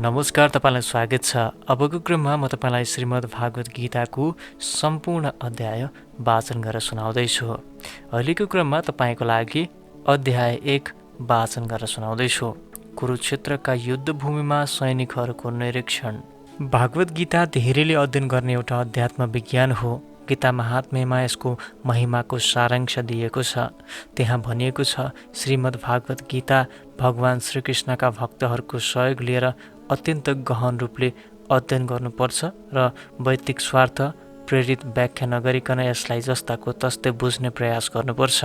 नमस्कार, तपाईँलाई स्वागत छ। अबको क्रममा म तपाईँलाई श्रीमद् भागवत गीताको सम्पूर्ण अध्याय वाचन गरेर सुनाउँदैछु। अहिलेको क्रममा तपाईँको लागि अध्याय 1 वाचन गरेर सुनाउँदैछु। कुरुक्षेत्रका युद्धभूमिमा सैनिकहरूको निरीक्षण। भागवत गीता धेरैले अध्ययन गर्ने एउटा अध्यात्म विज्ञान हो। गीता महात्म्यमा यसको महिमाको सारांश दिएको छ। त्यहाँ भनिएको छ, श्रीमद् भागवत गीता भगवान श्रीकृष्णका भक्तहरूको सहयोग लिएर अत्यन्त गहन रूपले अध्ययन गर्नुपर्छ र वैयक्तिक स्वार्थ प्रेरित व्याख्या नगरिकन यसलाई जस्ताको तस्तै बुझ्ने प्रयास गर्नुपर्छ।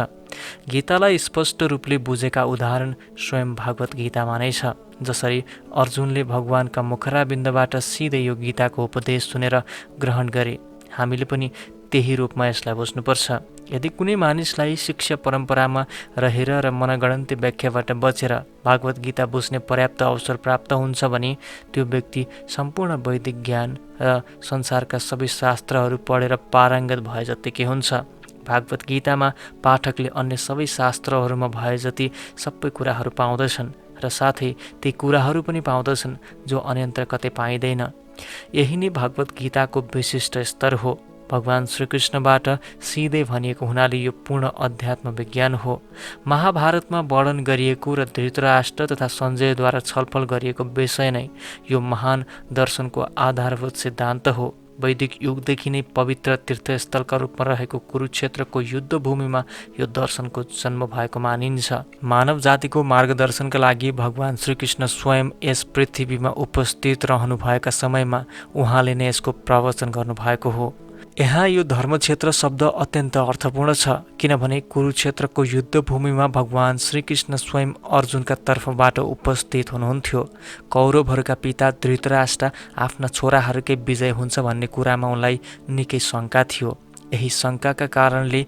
गीतालाई स्पष्ट रूपले बुझेका उदाहरण स्वयं भागवत गीतामा नै छ। जसरी अर्जुनले भगवानका मुखराबिन्दबाट सिधै यो गीताको उपदेश सुनेर ग्रहण गरे, हामीले पनि त्यही रूपमा यसलाई बुझ्नुपर्छ। यदि कुनै मानिसलाई शिक्षा परम्परामा रहेर र मनगणन्ती व्याख्याबाट बचेर भागवत गीता बुझ्ने पर्याप्त अवसर प्राप्त हुन्छ भने त्यो व्यक्ति सम्पूर्ण वैदिक ज्ञान र संसारका सबै शास्त्रहरू पढेर पारङ्गत भए जत्तिकै हुन्छ। भागवत गीतामा पाठकले अन्य सबै शास्त्रहरूमा भए जति सबै कुराहरू पाउँदछन् र साथै ती कुराहरू पनि पाउँदछन् जो अन्यत्र कतै पाइँदैन। यही नै भागवत गीताको विशिष्ट स्तर हो। भगवान श्रीकृष्णबाट सिधै भनिएको हुनाले यो पूर्ण अध्यात्म विज्ञान हो। महाभारतमा वर्णन गरिएको र धृतराष्ट्र तथा सञ्जयद्वारा छलफल गरिएको विषय नै यो महान दर्शनको आधारभूत सिद्धान्त हो। वैदिक युगदेखि नै पवित्र तीर्थस्थलका रूपमा रहेको कुरुक्षेत्रको युद्धभूमिमा यो दर्शनको जन्म भएको मानिन्छ। मानव जातिको मार्गदर्शनका लागि भगवान श्रीकृष्ण स्वयं यस पृथ्वीमा उपस्थित रहनुभएका समयमा उहाँले नै यसको प्रवचन गर्नुभएको हो। यहाँ यो धर्मक्षेत्र शब्द अत्यन्त अर्थपूर्ण छ, किनभने कुरुक्षेत्रको युद्धभूमिमा भगवान श्रीकृष्ण स्वयं अर्जुनका तर्फबाट उपस्थित हुनुहुन्थ्यो। कौरवहरूका पिता धृतराष्ट्र आफ्ना छोराहरूकै विजय हुन्छ भन्ने कुरामा उनलाई निकै शङ्का थियो। यही शङ्काका कारणले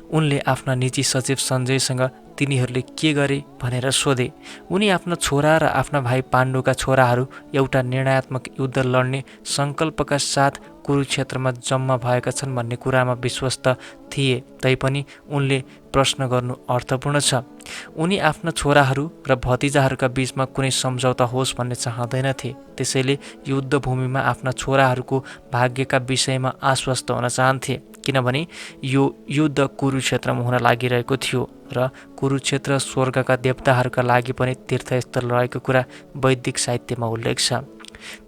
उनले आफ्ना निजी सचिव सञ्जयसँग तिनीहरूले के गरे भनेर सोधे। उनी आफ्ना छोरा र आफ्ना भाइ पाण्डुका छोराहरू एउटा निर्णयात्मक युद्ध लड्ने सङ्कल्पका साथ कुरुक्षेत्रमा जम्मा भएका छन् भन्ने कुरामा विश्वस्त थिए। तैपनि उनले प्रश्न गर्नु अर्थपूर्ण छ। उनी आफ्ना छोराहरू र भतिजाहरूका बीचमा कुनै सम्झौता होस् भन्ने चाहँदैनथे। त्यसैले युद्धभूमिमा आफ्ना छोराहरूको भाग्यका विषयमा आश्वस्त हुन चाहन्थे, किनभने यो युद्ध कुरुक्षेत्रमा हुन लागिरहेको थियो र कुरुक्षेत्र स्वर्गका देवताहरूका लागि पनि तीर्थस्थल रहेको कुरा वैदिक साहित्यमा उल्लेख छ।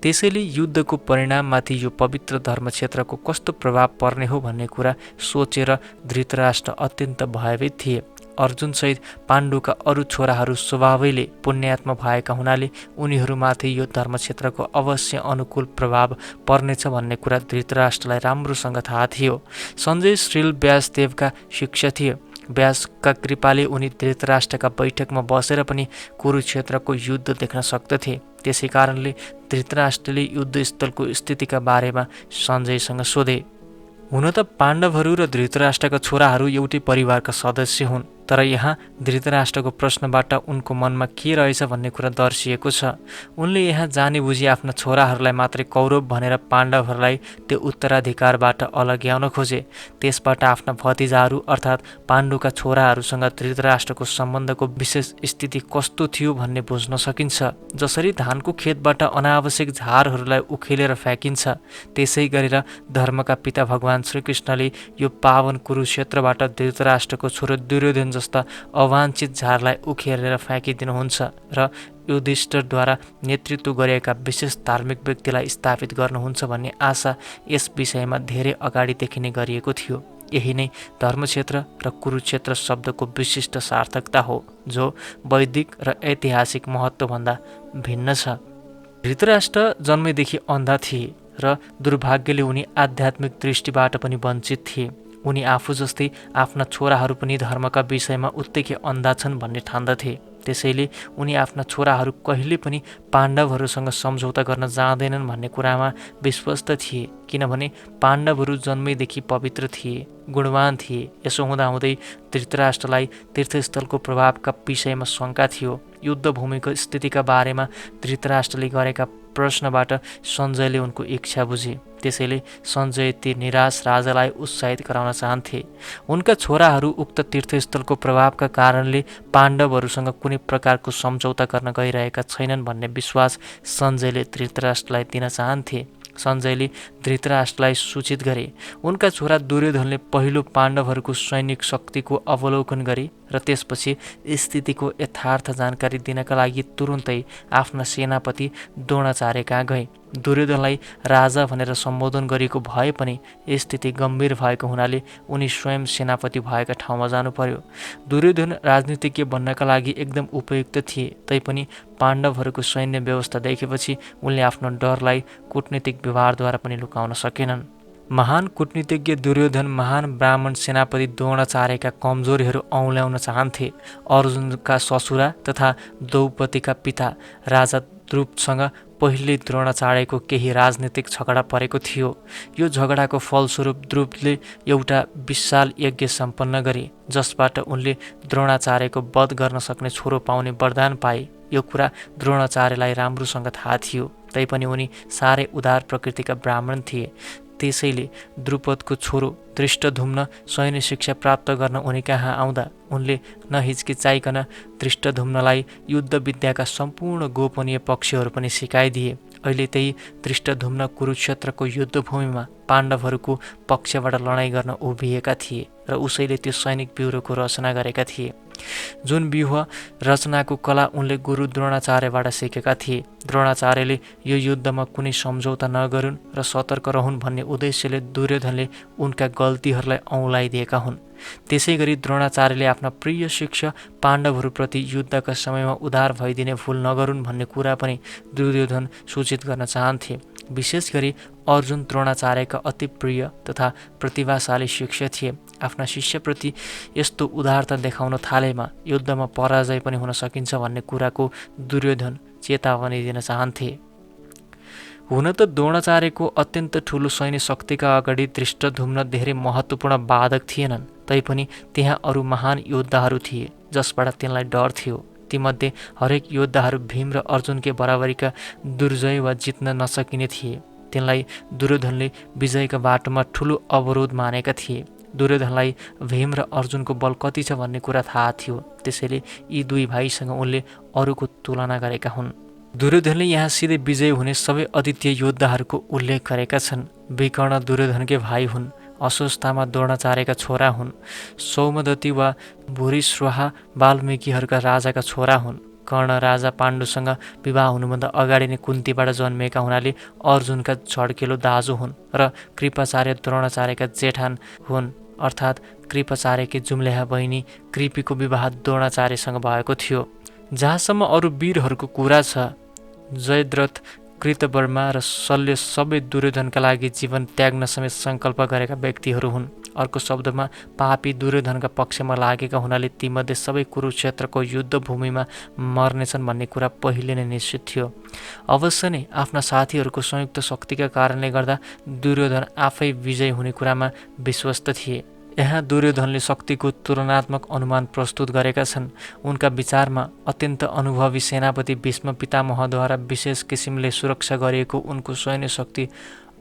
त्यसैले युद्धको परिणाममाथि यो पवित्र धर्मक्षेत्रको कस्तो प्रभाव पर्ने हो भन्ने कुरा सोचेर धृतराष्ट्र अत्यन्त भयभीत थिए। अर्जुनसहित पाण्डुका अरू छोराहरू स्वभावैले पुण्यात्मा भएका हुनाले उनीहरूमाथि यो धर्मक्षेत्रको अवश्य अनुकूल प्रभाव पर्नेछ भन्ने कुरा धृतराष्ट्रलाई राम्रोसँग थाहा थियो। सञ्जय श्रील व्यासदेवका शिष्य थिए। व्यासका कृपाले उनी धृतराष्ट्रका बैठकमा बसेर पनि कुरुक्षेत्रको युद्ध देख्न सक्दथे। त्यसै कारणले धृतराष्ट्रले युद्धस्थलको स्थितिका बारेमा सञ्जयसँग सोधे। हुन त पाण्डवहरू र धृतराष्ट्रका छोराहरू एउटै परिवारका सदस्य हुन्, तर यहाँ धृतराष्ट्रको प्रश्नबाट उनको मनमा के रहेछ भन्ने कुरा दर्शिएको छ। उनले यहाँ जाने बुझी आफ्ना छोराहरूलाई मात्रै कौरव भनेर पाण्डवहरूलाई त्यो उत्तराधिकारबाट अलग्याउन खोजे। त्यसबाट आफ्ना भतिजाहरू अर्थात् पाण्डुका छोराहरूसँग धृतराष्ट्रको सम्बन्धको विशेष स्थिति कस्तो थियो भन्ने बुझ्न सकिन्छ। जसरी धानको खेतबाट अनावश्यक झारहरूलाई उखेलेर फ्याँकिन्छ, त्यसै गरेर धर्मका पिता भगवान श्रीकृष्णले यो पावन कुरुक्षेत्रबाट धृतराष्ट्रको छोरो दुर्योधन जस्ता अवाञ्छित झारलाई उखेलेर फ्याँकिदिनुहुन्छ र युधिष्ठिरद्वारा नेतृत्व गरिएका विशेष धार्मिक व्यक्तिलाई स्थापित गर्नुहुन्छ भन्ने आशा यस विषयमा धेरै अगाडिदेखि नै गरिएको थियो। यही नै धर्मक्षेत्र र कुरुक्षेत्र शब्दको विशिष्ट सार्थकता हो, जो वैदिक र ऐतिहासिक महत्त्वभन्दा भिन्न छ। धृतराष्ट्र जन्मैदेखि अन्धा थिए र दुर्भाग्यले उनी आध्यात्मिक दृष्टिबाट पनि वञ्चित थिए। उनी आफू जस्तै आफ्ना छोराहरू पनि धर्मका विषयमा उत्तिकै अन्धा छन् भन्ने ठान्दथे। त्यसैले उनी आफ्ना छोराहरू कहिले पनि पाण्डवहरूसँग सम्झौता गर्न जाँदैनन् भन्ने कुरामा विश्वस्त थिए, किनभने पाण्डवहरू जन्मैदेखि पवित्र थिए, गुणवान थिए। यसो हुँदाहुँदै धृतराष्ट्रलाई तीर्थस्थलको प्रभावका विषयमा शङ्का थियो। युद्धभूमिको स्थितिका बारेमा धृतराष्ट्रले गरेका प्रश्नबाट सञ्जयले उनको इच्छा बुझे। त्यसैले सञ्जय ती निराश राजालाई उत्साहित गराउन चाहन्थे। उनका छोराहरू उक्त तीर्थस्थलको प्रभावका कारणले पाण्डवहरूसँग कुनै प्रकारको सम्झौता गर्न गइरहेका छैनन् भन्ने विश्वास सञ्जयले धृतराष्ट्रलाई दिन चाहन्थे। सञ्जयले धृतराष्ट्रलाई सूचित गरे। उनका छोरा दुर्योधनले पहिलो पाण्डवहरूको सैनिक शक्तिको अवलोकन गरे र त्यसपछि स्थितिको यथार्थ जानकारी दिनका लागि तुरुन्तै आफ्ना सेनापति द्रोणाचार्य कहाँ गए। दुर्योधनलाई राजा भनेर सम्बोधन गरिएको भए पनि स्थिति गम्भीर भएको हुनाले उनी स्वयं सेनापति भएका ठाउँमा जानु पर्यो। दुर्योधन राजनीतिज्ञ बन्नका लागि एकदम उपयुक्त थिए, तैपनि पाण्डवहरूको सैन्य व्यवस्था देखेपछि उनले आफ्नो डरलाई कूटनीतिक व्यवहारद्वारा पनि लुकाउन सकेनन्। महान कूटनीतिज्ञ दुर्योधन महान ब्राह्मण सेनापति द्रोणाचार्यका कमजोरीहरू औँल्याउन चाहन्थे। अर्जुनका ससुरा तथा द्रौपदीका पिता राजा द्रुपदसँग पहिले द्रोणाचार्यको केही राजनीतिक झगडा परेको थियो। यो झगडाको फलस्वरूप द्रुपदले एउटा विशाल यज्ञ सम्पन्न गरे, जसबाट उनले द्रोणाचार्यको वध गर्न सक्ने छोरो पाउने वरदान पाए। यो कुरा द्रोणाचार्यलाई राम्रोसँग थाहा थियो, तैपनि उनी साह्रै उदार प्रकृतिका ब्राह्मण थिए। त्यसैले द्रुपदको छोरो धृष्टद्युम्न सैन्य शिक्षा प्राप्त गर्न उनी कहाँ आउँदा उनले नहिचकिचाइकन धृष्टद्युम्नलाई युद्ध विद्याका सम्पूर्ण गोपनीय पक्षहरू पनि सिकाइदिए। अहिले त्यही धृष्टद्युम्न कुरुक्षेत्रको युद्धभूमिमा पाण्डवहरूको पक्षबाट लडाइँ गर्न उभिएका थिए र उसैले त्यो सैनिक व्यूहको रचना गरेका थिए। जुन व्यूह रचनाको कला उनले गुरु द्रोणाचार्यबाट सिकेका थिए। द्रोणाचार्यले यो युद्धमा कुनै सम्झौता नगरून् र सतर्क रहन् भन्ने उद्देश्यले दुर्योधनले उनका गल्तीहरूलाई औँलाइदिएका हुन्। त्यसै गरी द्रोणाचार्यले आफ्ना प्रिय शिष्य पाण्डवहरूप्रति युद्धका समयमा उदार भइदिने भुल नगरून् भन्ने कुरा पनि दुर्योधन सूचित गर्न चाहन्थे। विशेष गरी अर्जुन द्रोणाचार्यका अति प्रिय तथा प्रतिभाशाली शिष्य थिए। आफ्ना शिष्यप्रति यस्तो उदारता देखाउन थालेमा युद्धमा पराजय पनि हुन सकिन्छ भन्ने कुराको दुर्योधन चेतावनी दिन चाहन्थे। हुन त द्रोणाचार्यको अत्यन्त ठुलो सैन्य शक्तिका अगाडि धृष्टद्युम्न धेरै महत्त्वपूर्ण बाधक थिएनन्, तैपनि त्यहाँ अरू महान योद्धाहरू थिए जसबाट तिनलाई डर थियो। तीमध्ये हरेक योद्धाहरू भीम र अर्जुनकै बराबरीका दुर्जय वा जित्न नसकिने थिए। तिनलाई दुर्योधनले विजयका बाटोमा ठुलो अवरोध मानेका थिए। दुर्योधनलाई भीम र अर्जुनको बल कति छ भन्ने कुरा थाहा थियो, त्यसैले यी दुई भाइसँग उनले अरूको तुलना गरेका हुन्। दुर्योधनले यहाँ सिधै विजय हुने सबै अद्वितीय योद्धाहरूको उल्लेख गरेका छन्। विकर्ण दुर्योधनकै भाइ हुन्। अश्वत्थामा द्रोणाचार्यका छोरा हुन्। सौमदत्ती वा भूरिश्रवा वाल्मीकिहरूका राजाका छोरा हुन्। कर्ण राजा पाण्डुसँग विवाह हुनुभन्दा अगाडि नै कुन्तीबाट जन्मेका हुनाले अर्जुनका झड्केलो दाजु हुन् र कृपाचार्य द्रोणाचार्यका जेठान हुन्, अर्थात् कृपाचार्यकी जुम्ल्याहा बहिनी कृपीको विवाह द्रोणाचार्यसँग भएको थियो। जहाँसम्म अरू वीरहरूको कुरा छ, जयद्रथ, कृतवर्मा र शल्य सबै दुर्योधनका लागि जीवन त्याग्न समेत सङ्कल्प गरेका व्यक्तिहरू हुन्। अर्को शब्दमा पापी दुर्योधनका पक्षमा लागेका हुनाले तीमध्ये सबै कुरुक्षेत्रको युद्धभूमिमा मर्नेछन् भन्ने कुरा पहिले नै निश्चित थियो। अवश्य नै आफ्ना साथीहरूको संयुक्त शक्तिका कारणले गर्दा दुर्योधन आफै विजय हुने कुरामा विश्वस्त थिए। यहाँ दुर्योधनले शक्तिको तुलनात्मक अनुमान प्रस्तुत गरेका छन्। उनका विचारमा अत्यन्त अनुभवी सेनापति भीष्म पितामहद्वारा विशेष किसिमले सुरक्षा गरिएको उनको सैन्य शक्ति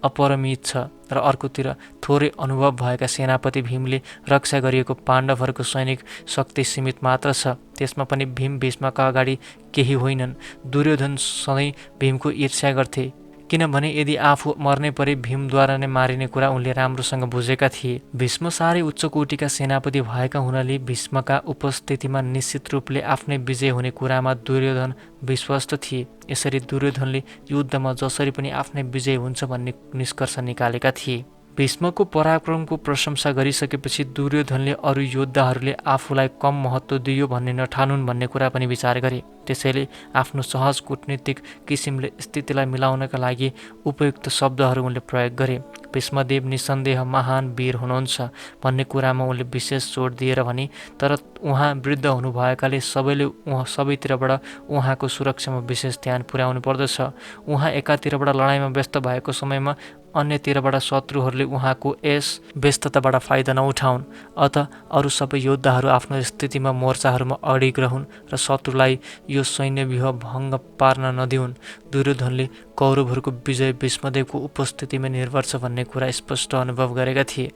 अपरिमित छ र अर्कोतिर थोरै अनुभव भएका सेनापति भीमले रक्षा गरिएको पाण्डवहरूको सैनिक शक्ति सीमित मात्र छ। त्यसमा पनि भीम भीष्मका अगाडि केही होइनन्। दुर्योधन सधैँ भीमको ईर्ष्या गर्थे, किनभने यदि आफू मर्ने परे भीमद्वारा नै मारिने कुरा उनले राम्रोसँग बुझेका थिए। भीष्म साह्रै उच्च कोटिका सेनापति भएका हुनाले भीष्मका उपस्थितिमा निश्चित रूपले आफ्नै विजय हुने कुरामा दुर्योधन विश्वस्त थिए। यसरी दुर्योधनले युद्धमा जसरी पनि आफ्नै विजय हुन्छ भन्ने निष्कर्ष निकालेका थिए। भीष्मको पराक्रमको प्रशंसा गरिसकेपछि दुर्योधनले अरू योद्धाहरूले आफूलाई कम महत्त्व दियो भन्ने नठानुन् भन्ने कुरा पनि विचार गरे। त्यसैले आफ्नो सहज कूटनीतिक किसिमले स्थितिलाई मिलाउनका लागि उपयुक्त शब्दहरू उनले प्रयोग गरे। भीष्मदेव निसन्देह महान वीर हुनुहुन्छ भन्ने कुरामा उनले विशेष जोड दिएर भने, तर उहाँ वृद्ध हुनुभएकाले सबैले सबैतिरबाट उहाँको सुरक्षामा विशेष ध्यान पुर्याउनु पर्दछ। उहाँ एकातिरबाट लडाइँमा व्यस्त भएको समयमा अन्यतिरबाट शत्रुहरूले उहाँको यस व्यस्तताबाट फाइदा नउठाउन्। अत अरू सबै योद्धाहरू आफ्नो स्थितिमा मोर्चाहरूमा अडिग रहन् र शत्रुलाई यो सैन्य व्यूह भङ्ग पार्न नदिउन्। दुर्योधनले कौरवहरूको विजय भीष्मदेवको उपस्थितिमा निर्भर छ भन्ने कुरा स्पष्ट अनुभव गरेका थिए।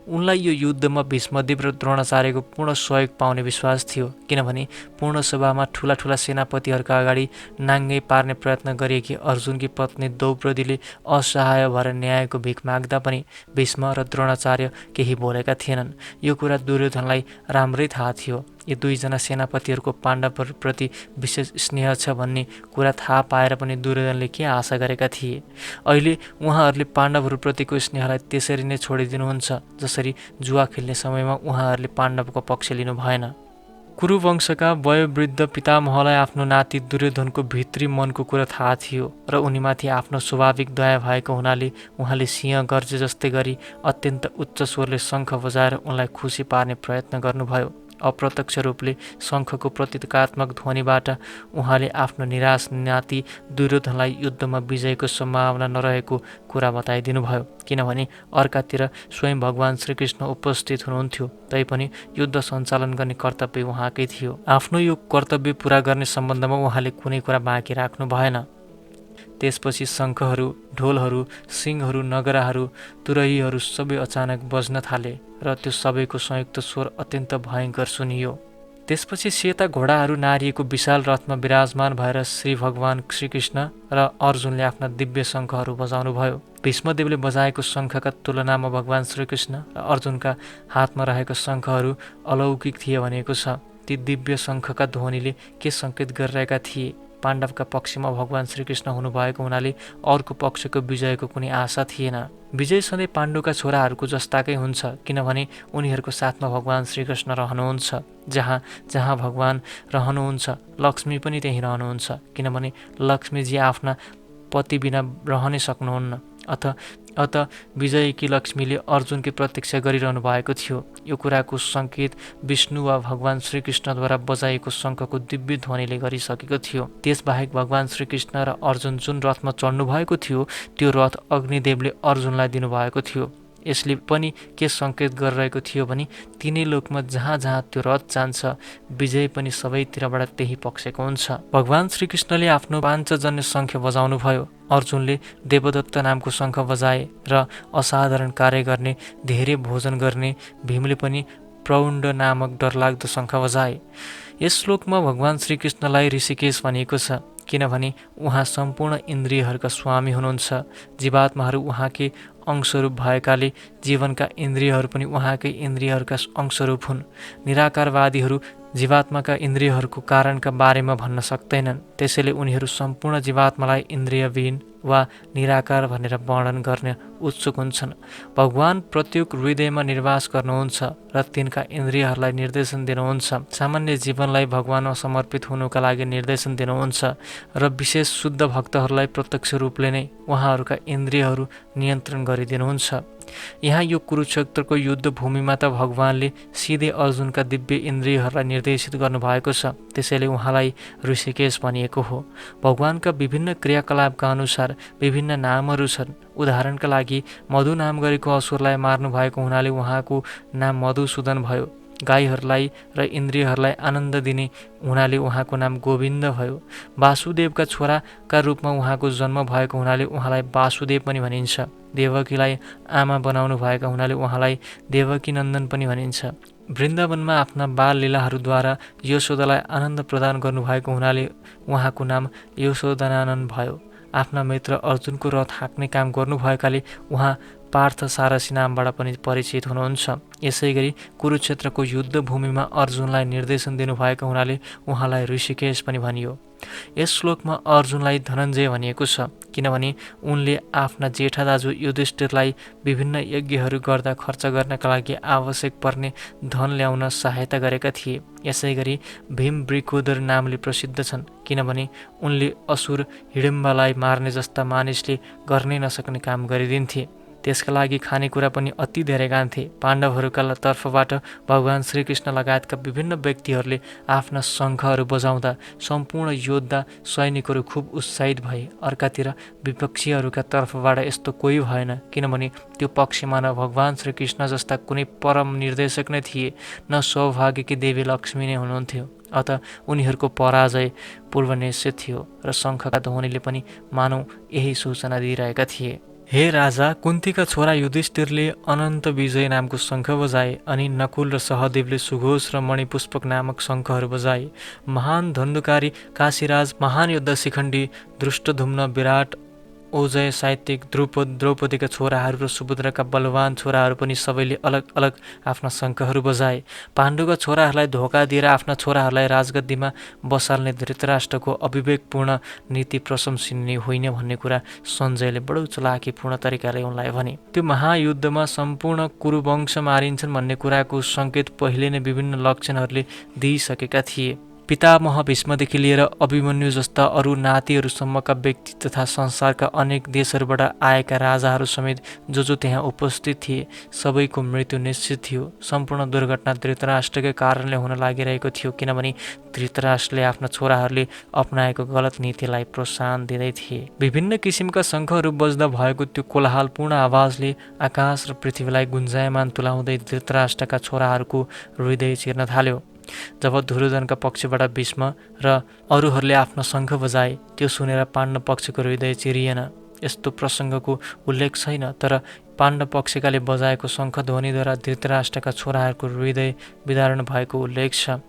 उनलाई यो युद्धमा भीष्मदेव र द्रोणाचार्यको पूर्ण सहयोग पाउने विश्वास थियो, किनभने पूर्ण सभामा ठुला ठुला सेनापतिहरूका अगाडि नाङ्गै पार्ने प्रयत्न गरिएकी अर्जुनकी पत्नी द्रौपदीले असहाय भएर न्यायको भिख माग्दा पनि भीष्म र द्रोणाचार्य केही बोलेका थिएनन्। यो कुरा दुर्योधनलाई राम्रै थाहा थियो। यी दुईजना सेनापतिहरूको पाण्डवहरूप्रति विशेष स्नेह छ भन्ने कुरा थाहा पाएर पनि दुर्योधनले के आशा गरेका थिए। अहिले उहाँहरूले पाण्डवहरूप्रतिको स्नेहलाई त्यसरी नै छोडिदिनुहुन्छ जसरी जुवा खेल्ने समयमा उहाँहरूले पाण्डवको पक्ष लिनु भएन। कुरुवंशका वयोवृद्ध पितामहलाई आफ्नो नाति दुर्योधनको भित्री मनको कुरा थाहा थियो र उनीमाथि आफ्नो स्वाभाविक दया भएको हुनाले उहाँले सिंह गर्जे जस्तै गरी अत्यन्त उच्च स्वरले शङ्ख बजाएर उनलाई खुसी पार्ने प्रयत्न गर्नुभयो। अप्रत्यक्ष रूपले शङ्खको प्रतीकात्मक ध्वनिबाट उहाँले आफ्नो निराश नाति दुर्योधनलाई युद्धमा विजयको सम्भावना नरहेको कुरा बताइदिनुभयो, किनभने अर्कातिर स्वयं भगवान श्रीकृष्ण उपस्थित हुनुहुन्थ्यो। तैपनि युद्ध सञ्चालन गर्ने कर्तव्य उहाँकै थियो। आफ्नो यो कर्तव्य पुरा गर्ने सम्बन्धमा उहाँले कुनै कुरा बाँकी राख्नु भएन। त्यसपछि शङ्खहरू, ढोलहरू, सिङहरू, नगराहरू, तुरहीहरू सबै अचानक बज्न थाले र त्यो सबैको संयुक्त स्वर अत्यन्त भयङ्कर सुनियो। त्यसपछि सेता घोडाहरू नारिएको विशाल रथमा विराजमान भएर श्री भगवान श्रीकृष्ण र अर्जुनले आफ्ना दिव्य शङ्खहरू बजाउनुभयो। भीष्मदेवले बजाएको शङ्खका तुलनामा भगवान श्रीकृष्ण र अर्जुनका हातमा रहेका शङ्खहरू अलौकिक थिए भनेको छ। ती दिव्य शङ्खका ध्वनिले के सङ्केत गरिरहेका थिए? पाण्डवका पक्षमा भगवान श्रीकृष्ण हुनुभएको हुनाले अर्को पक्षको विजयको कुनै आशा थिएन। विजय सधैँ पाण्डुका छोराहरूको जस्ताकै हुन्छ, किनभने उनीहरूको साथमा भगवान श्रीकृष्ण रहनुहुन्छ। जहाँ जहाँ भगवान रहनुहुन्छ लक्ष्मी पनि त्यहीँ रहनुहुन्छ, किनभने लक्ष्मीजी आफ्ना पति बिना रहनै सक्नुहुन्न। अत विजयकी लक्ष्मीले अर्जुनकी प्रतीक्षा गरिरहनु भएको थियो। यो कुराको सङ्केत विष्णु वा भगवान श्रीकृष्णद्वारा बजाइएको शङ्खको दिव्य ध्वनिले गरिसकेको थियो। त्यसबाहेक भगवान श्रीकृष्ण र अर्जुन जुन रथमा चढ्नु भएको थियो त्यो रथ अग्निदेवले अर्जुनलाई दिनुभएको थियो। यसले पनि के सङ्केत गरिरहेको थियो भने तिनै लोकमा जहाँ जहाँ त्यो रथ जान्छ विजय पनि सबैतिरबाट त्यही पक्षको हुन्छ। भगवान श्रीकृष्णले आफ्नो पाञ्चजन्य शङ्ख बजाउनु भयो। अर्जुनले देवदत्त नामको शङ्ख बजाए र असाधारण कार्य गर्ने, धेरै भोजन गर्ने भीमले पनि प्रौण्ड नामक डरलाग्दो शङ्ख बजाए। यस श्लोकमा भगवान श्रीकृष्णलाई ऋषिकेश भनिएको छ, किनभने उहाँ सम्पूर्ण इन्द्रियहरूका स्वामी हुनुहुन्छ। जीवात्माहरू उहाँकै अंशरूप भएकाले जीवनका इन्द्रियहरू पनि उहाँकै इन्द्रियहरूका अंशरूप हुन्। निराकारवादीहरू जीवात्माका इन्द्रियहरूको कारणका बारेमा भन्न सक्दैनन्, त्यसैले उनीहरू सम्पूर्ण जीवात्मालाई इन्द्रियविहीन वा निराकार भनेर वर्णन गर्न उत्सुक हुन्छन्। भगवान प्रत्येक हृदयमा निवास गर्नुहुन्छ र तिनका इन्द्रियहरूलाई निर्देशन दिनुहुन्छ। सामान्य जीवनलाई भगवानमा समर्पित हुनुका लागि निर्देशन दिनुहुन्छ र विशेष शुद्ध भक्तहरूलाई प्रत्यक्ष रूपले नै उहाँहरूका इन्द्रियहरू नियन्त्रण गरिदिनुहुन्छ। यहाँ यो कुरुक्षेत्रको युद्ध भूमिमा त भगवानले सिधै अर्जुनका दिव्य इन्द्रियहरूलाई निर्देशित गर्नुभएको छ, त्यसैले उहाँलाई ऋषिकेश भनिएको हो। भगवानका विभिन्न क्रियाकलापका अनुसार विभिन्न नामहरू छन्। उदाहरणका लागि मधु नाम गरेको असुरलाई मार्नु भएको हुनाले उहाँको नाम मधुसूदन भयो। गाईहरूलाई र इन्द्रियहरूलाई आनन्द दिने हुनाले उहाँको नाम गोविन्द भयो। वासुदेवका छोराका रूपमा उहाँको जन्म भएको हुनाले उहाँलाई वासुदेव पनि भनिन्छ। देवकीलाई आमा बनाउनु भएका हुनाले उहाँलाई देवकी नन्दन पनि भनिन्छ। वृन्दावनमा आफ्ना बाल लीलाहरूद्वारा यशोदालाई आनन्द प्रदान गर्नुभएको हुनाले उहाँको नाम यशोदानन्दन भयो। आफ्ना मित्र अर्जुनको रथ हाँक्ने काम गर्नुभएकाले उहाँ पार्थ सारसी नामबाट पनि परिचित हुनुहुन्छ। यसै गरी कुरुक्षेत्रको युद्ध भूमिमा अर्जुनलाई निर्देशन दिनुभएको हुनाले उहाँलाई ऋषिकेश पनि भनियो। यस श्लोकमा अर्जुनलाई धनञ्जय भनिएको छ, किनभने उनले आफ्ना जेठा दाजु युधिष्ठिरलाई विभिन्न यज्ञहरू गर्दा खर्च गर्नका लागि आवश्यक पर्ने धन ल्याउन सहायता गरेका थिए। यसै गरी भीम वृकोदर नामले प्रसिद्ध छन्, किनभने उनले असुर हिडिम्बालाई मार्ने जस्ता मानिसले गर्नै नसक्ने काम गरिदिन्थे। त्यसका लागि खानेकुरा पनि अति धेरै गान्थे। पाण्डवहरूका तर्फबाट भगवान श्रीकृष्ण लगायतका विभिन्न व्यक्तिहरूले आफ्ना शङ्खहरू बजाउँदा सम्पूर्ण योद्धा सैनिकहरू खूब उत्साहित भए। अर्कातिर विपक्षीहरूका तर्फबाट यस्तो कोही भएन, किनभने त्यो पक्षमा न भगवान श्रीकृष्ण जस्ता कुनै परम निर्देशक नै थिए, न सौभाग्यकी देवी लक्ष्मी नै हुनुहुन्थ्यो। अत उनीहरूको पराजय पूर्वनिश्चित थियो र शङ्खका ध्वनिले पनि मानौ यही सूचना दिइरहेका थिए। हे राजा, कुन्तीका छोरा युधिष्ठिरले अनन्त विजय नामको शङ्ख बजाए अनि नकुल र सहदेवले सुघोष र मणिपुष्पक नामक शङ्खहरू बजाए। महान धन्धुकारी काशीराज, महान योद्धा शिखण्डी, धृष्टद्युम्न, विराट, ओजय, साहित्यिक, द्रौपदीका छोराहरू र सुभद्राका बलवान छोराहरू पनि सबैले अलग अलग आफ्ना शङ्खहरू बजाए। पाण्डुका छोराहरूलाई धोका दिएर आफ्ना छोराहरूलाई राजगद्दीमा बसाल्ने धृतराष्ट्रको अविवेकपूर्ण नीति प्रशंसनीय होइन भन्ने कुरा सञ्जयले बडो चलाकीपूर्ण तरिकाले उनलाई भने। त्यो महायुद्धमा सम्पूर्ण कुरुवंश मारिन्छन् भन्ने कुराको सङ्केत पहिले नै विभिन्न लक्षणहरूले दिइसकेका थिए। पितामह भीष्मदेखि लिएर अभिमन्यु जस्ता अरू नातिहरूसम्मका व्यक्ति तथा संसारका अनेक देशहरूबाट आएका राजाहरू समेत जो त्यहाँ उपस्थित थिए सबैको मृत्यु निश्चित थियो। सम्पूर्ण दुर्घटना धृतराष्ट्रकै कारणले हुन लागिरहेको थियो, किनभने धृतराष्ट्रले आफ्ना छोराहरूले अपनाएको गलत नीतिलाई प्रोत्साहन दिँदै थिए। विभिन्न किसिमका शङ्खहरू बज्दा भएको त्यो कोलाहलपूर्ण आवाजले आकाश र पृथ्वीलाई गुन्जायमान तुलाउँदै धृतराष्ट्रका छोराहरूको हृदय चिर्न थाल्यो। जब दुर्योधनका पक्षबाट भीष्म र अरूहरूले आफ्नो शङ्ख बजाए त्यो सुनेर पाण्डव पक्षको हृदय चिरिएन। यस्तो प्रसङ्गको उल्लेख छैन, तर पाण्डव पक्षकाले बजाएको शङ्ख ध्वनिद्वारा धृतराष्ट्रका छोराहरूको हृदय विदारण भएको उल्लेख छ।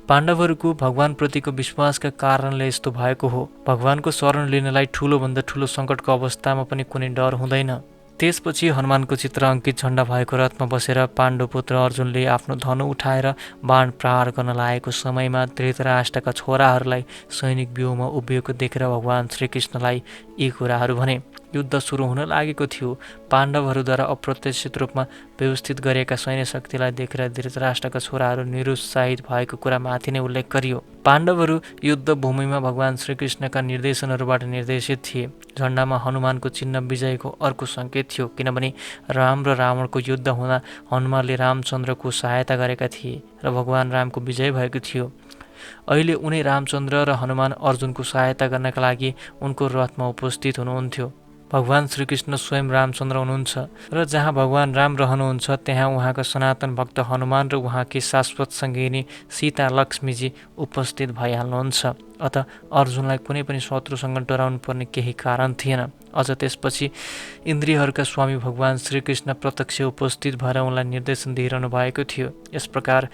पाण्डवहरूको भगवानप्रतिको विश्वासका कारणले यस्तो भएको हो। भगवानको शरण लिनलाई ठुलोभन्दा ठुलो सङ्कटको अवस्थामा पनि कुनै डर हुँदैन। त्यसपछि हनुमानको चित्र अङ्कित झण्डा भएको रथमा बसेर पाण्डुपुत्र अर्जुनले आफ्नो धनु उठाएर बाण प्रहार गर्न लागेको समयमा धृतराष्ट्रका छोराहरूलाई सैनिक व्यूहमा उभिएको देखेर भगवान श्रीकृष्णलाई यी कुराहरू भने। युद्ध सुरु हुन लागेको थियो। पाण्डवहरूद्वारा अप्रत्याशित रूपमा व्यवस्थित गरिएका सैन्य शक्तिलाई देखेर धृतराष्ट्रका छोराहरू निरुत्साहित भएको कुरा माथि नै उल्लेख गरियो। पाण्डवहरू युद्ध भूमिमा भगवान श्रीकृष्णका निर्देशनहरूबाट निर्देशित थिए। झण्डामा हनुमानको चिन्ह विजयको अर्को सङ्केत थियो, किनभने राम र रावणको युद्ध हुँदा हनुमानले रामचन्द्रको सहायता गरेका थिए र भगवान रामको विजय भएको थियो। अहिले उनी रामचन्द्र र हनुमान अर्जुनको सहायता गर्नका लागि उनको रथमा उपस्थित हुनुहुन्थ्यो। भगवान श्रीकृष्ण स्वयं रामचन्द्र हुनुहुन्छ र जहाँ भगवान राम रहनुहुन्छ त्यहाँ उहाँका सनातन भक्त हनुमान र उहाँकी शाश्वत सङ्गिनी सीता लक्ष्मीजी उपस्थित भइहाल्नुहुन्छ। अत अर्जुनलाई कुनै पनि शत्रुसँग डराउनु पर्ने केही कारण थिएन। अझ त्यसपछि इन्द्रियहरूका स्वामी भगवान श्रीकृष्ण प्रत्यक्ष उपस्थित भएर उनलाई निर्देशन दिइरहनु भएको थियो। यस प्रकार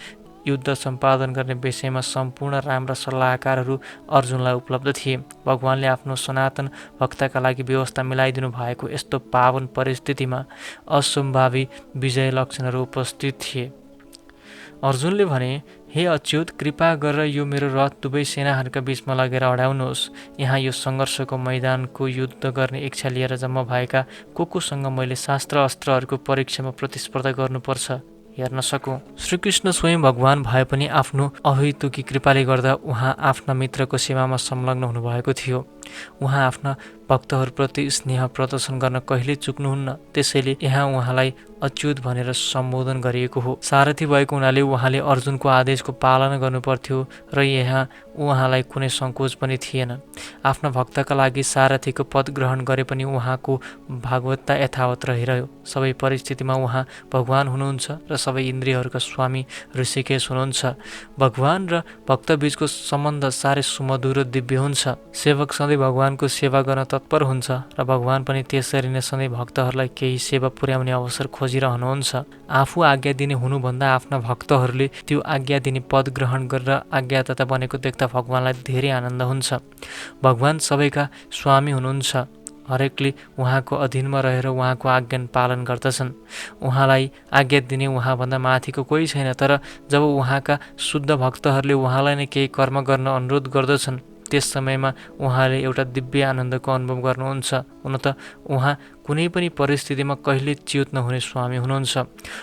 युद्ध सम्पादन गर्ने विषयमा सम्पूर्ण राम्रा सल्लाहकारहरू अर्जुनलाई उपलब्ध थिए। भगवानले आफ्नो सनातन भक्तका लागि व्यवस्था मिलाइदिनु भएको यस्तो पावन परिस्थितिमा असम्भावी विजय लक्षणहरू उपस्थित थिए। अर्जुनले भने, हे अच्युत, कृपा गरेर यो मेरो रथ दुवै सेनाहरूका बीचमा लगेर अडाउनुहोस्। यहाँ यो सङ्घर्षको मैदानको युद्ध गर्ने इच्छा लिएर जम्मा भएका कोसँग मैले शास्त्र अस्त्रहरूको परीक्षामा प्रतिस्पर्धा गर्नुपर्छ हेर्न सकौँ। श्रीकृष्ण स्वयं भगवान भए पनि आफ्नो अहेतुकी कृपाले गर्दा उहाँ आफ्ना मित्रको सेवामा संलग्न हुनुभएको थियो। उहाँ आफ्ना भक्तहरूप्रति स्नेह प्रदर्शन गर्न कहिल्यै चुक्नुहुन्न। त्यसैले यहाँ उहाँलाई अच्युत भनेर सम्बोधन गरिएको हो। सारथी भएको हुनाले उहाँले अर्जुनको आदेशको पालना गर्नुपर्थ्यो र यहाँ उहाँलाई कुनै सङ्कोच पनि थिएन। आफ्ना भक्तका लागि सारथीको पद ग्रहण गरे पनि उहाँको भागवतता यथावत रहिरह्यो। सबै परिस्थितिमा उहाँ भगवान हुनुहुन्छ र सबै इन्द्रियहरूका स्वामी ऋषिकेश हुनुहुन्छ। भगवान र भक्तबीचको सम्बन्ध साह्रै सुमधुर र दिव्य हुन्छ। सेवक सधैँ भगवानको सेवा गर्न तत्पर हुन्छ र भगवान पनि त्यसरी नै सधैँ भक्तहरूलाई केही सेवा पुर्याउने अवसर खोजिरहनुहुन्छ। आफू आज्ञा दिने हुनुभन्दा आफ्ना भक्तहरूले त्यो आज्ञा दिने पद ग्रहण गरेर आज्ञादाता बनेको देख्दा भगवानलाई धेरै आनन्द हुन्छ। भगवान सबैका स्वामी हुनुहुन्छ। हरेकले उहाँको अधीनमा रहेर उहाँको आज्ञा पालन गर्दछन्। उहाँलाई आज्ञा दिने उहाँभन्दा माथिको कोही छैन। तर जब उहाँका शुद्ध भक्तहरूले उहाँलाई नै केही कर्म गर्न अनुरोध गर्दछन् त्यस समयमा उहाँले एउटा दिव्य आनन्दको अनुभव गर्नुहुन्छ। हुन त उहाँ कुनै पनि परिस्थितिमा कहिले च्युत नहुने स्वामी हुनुहुन्छ।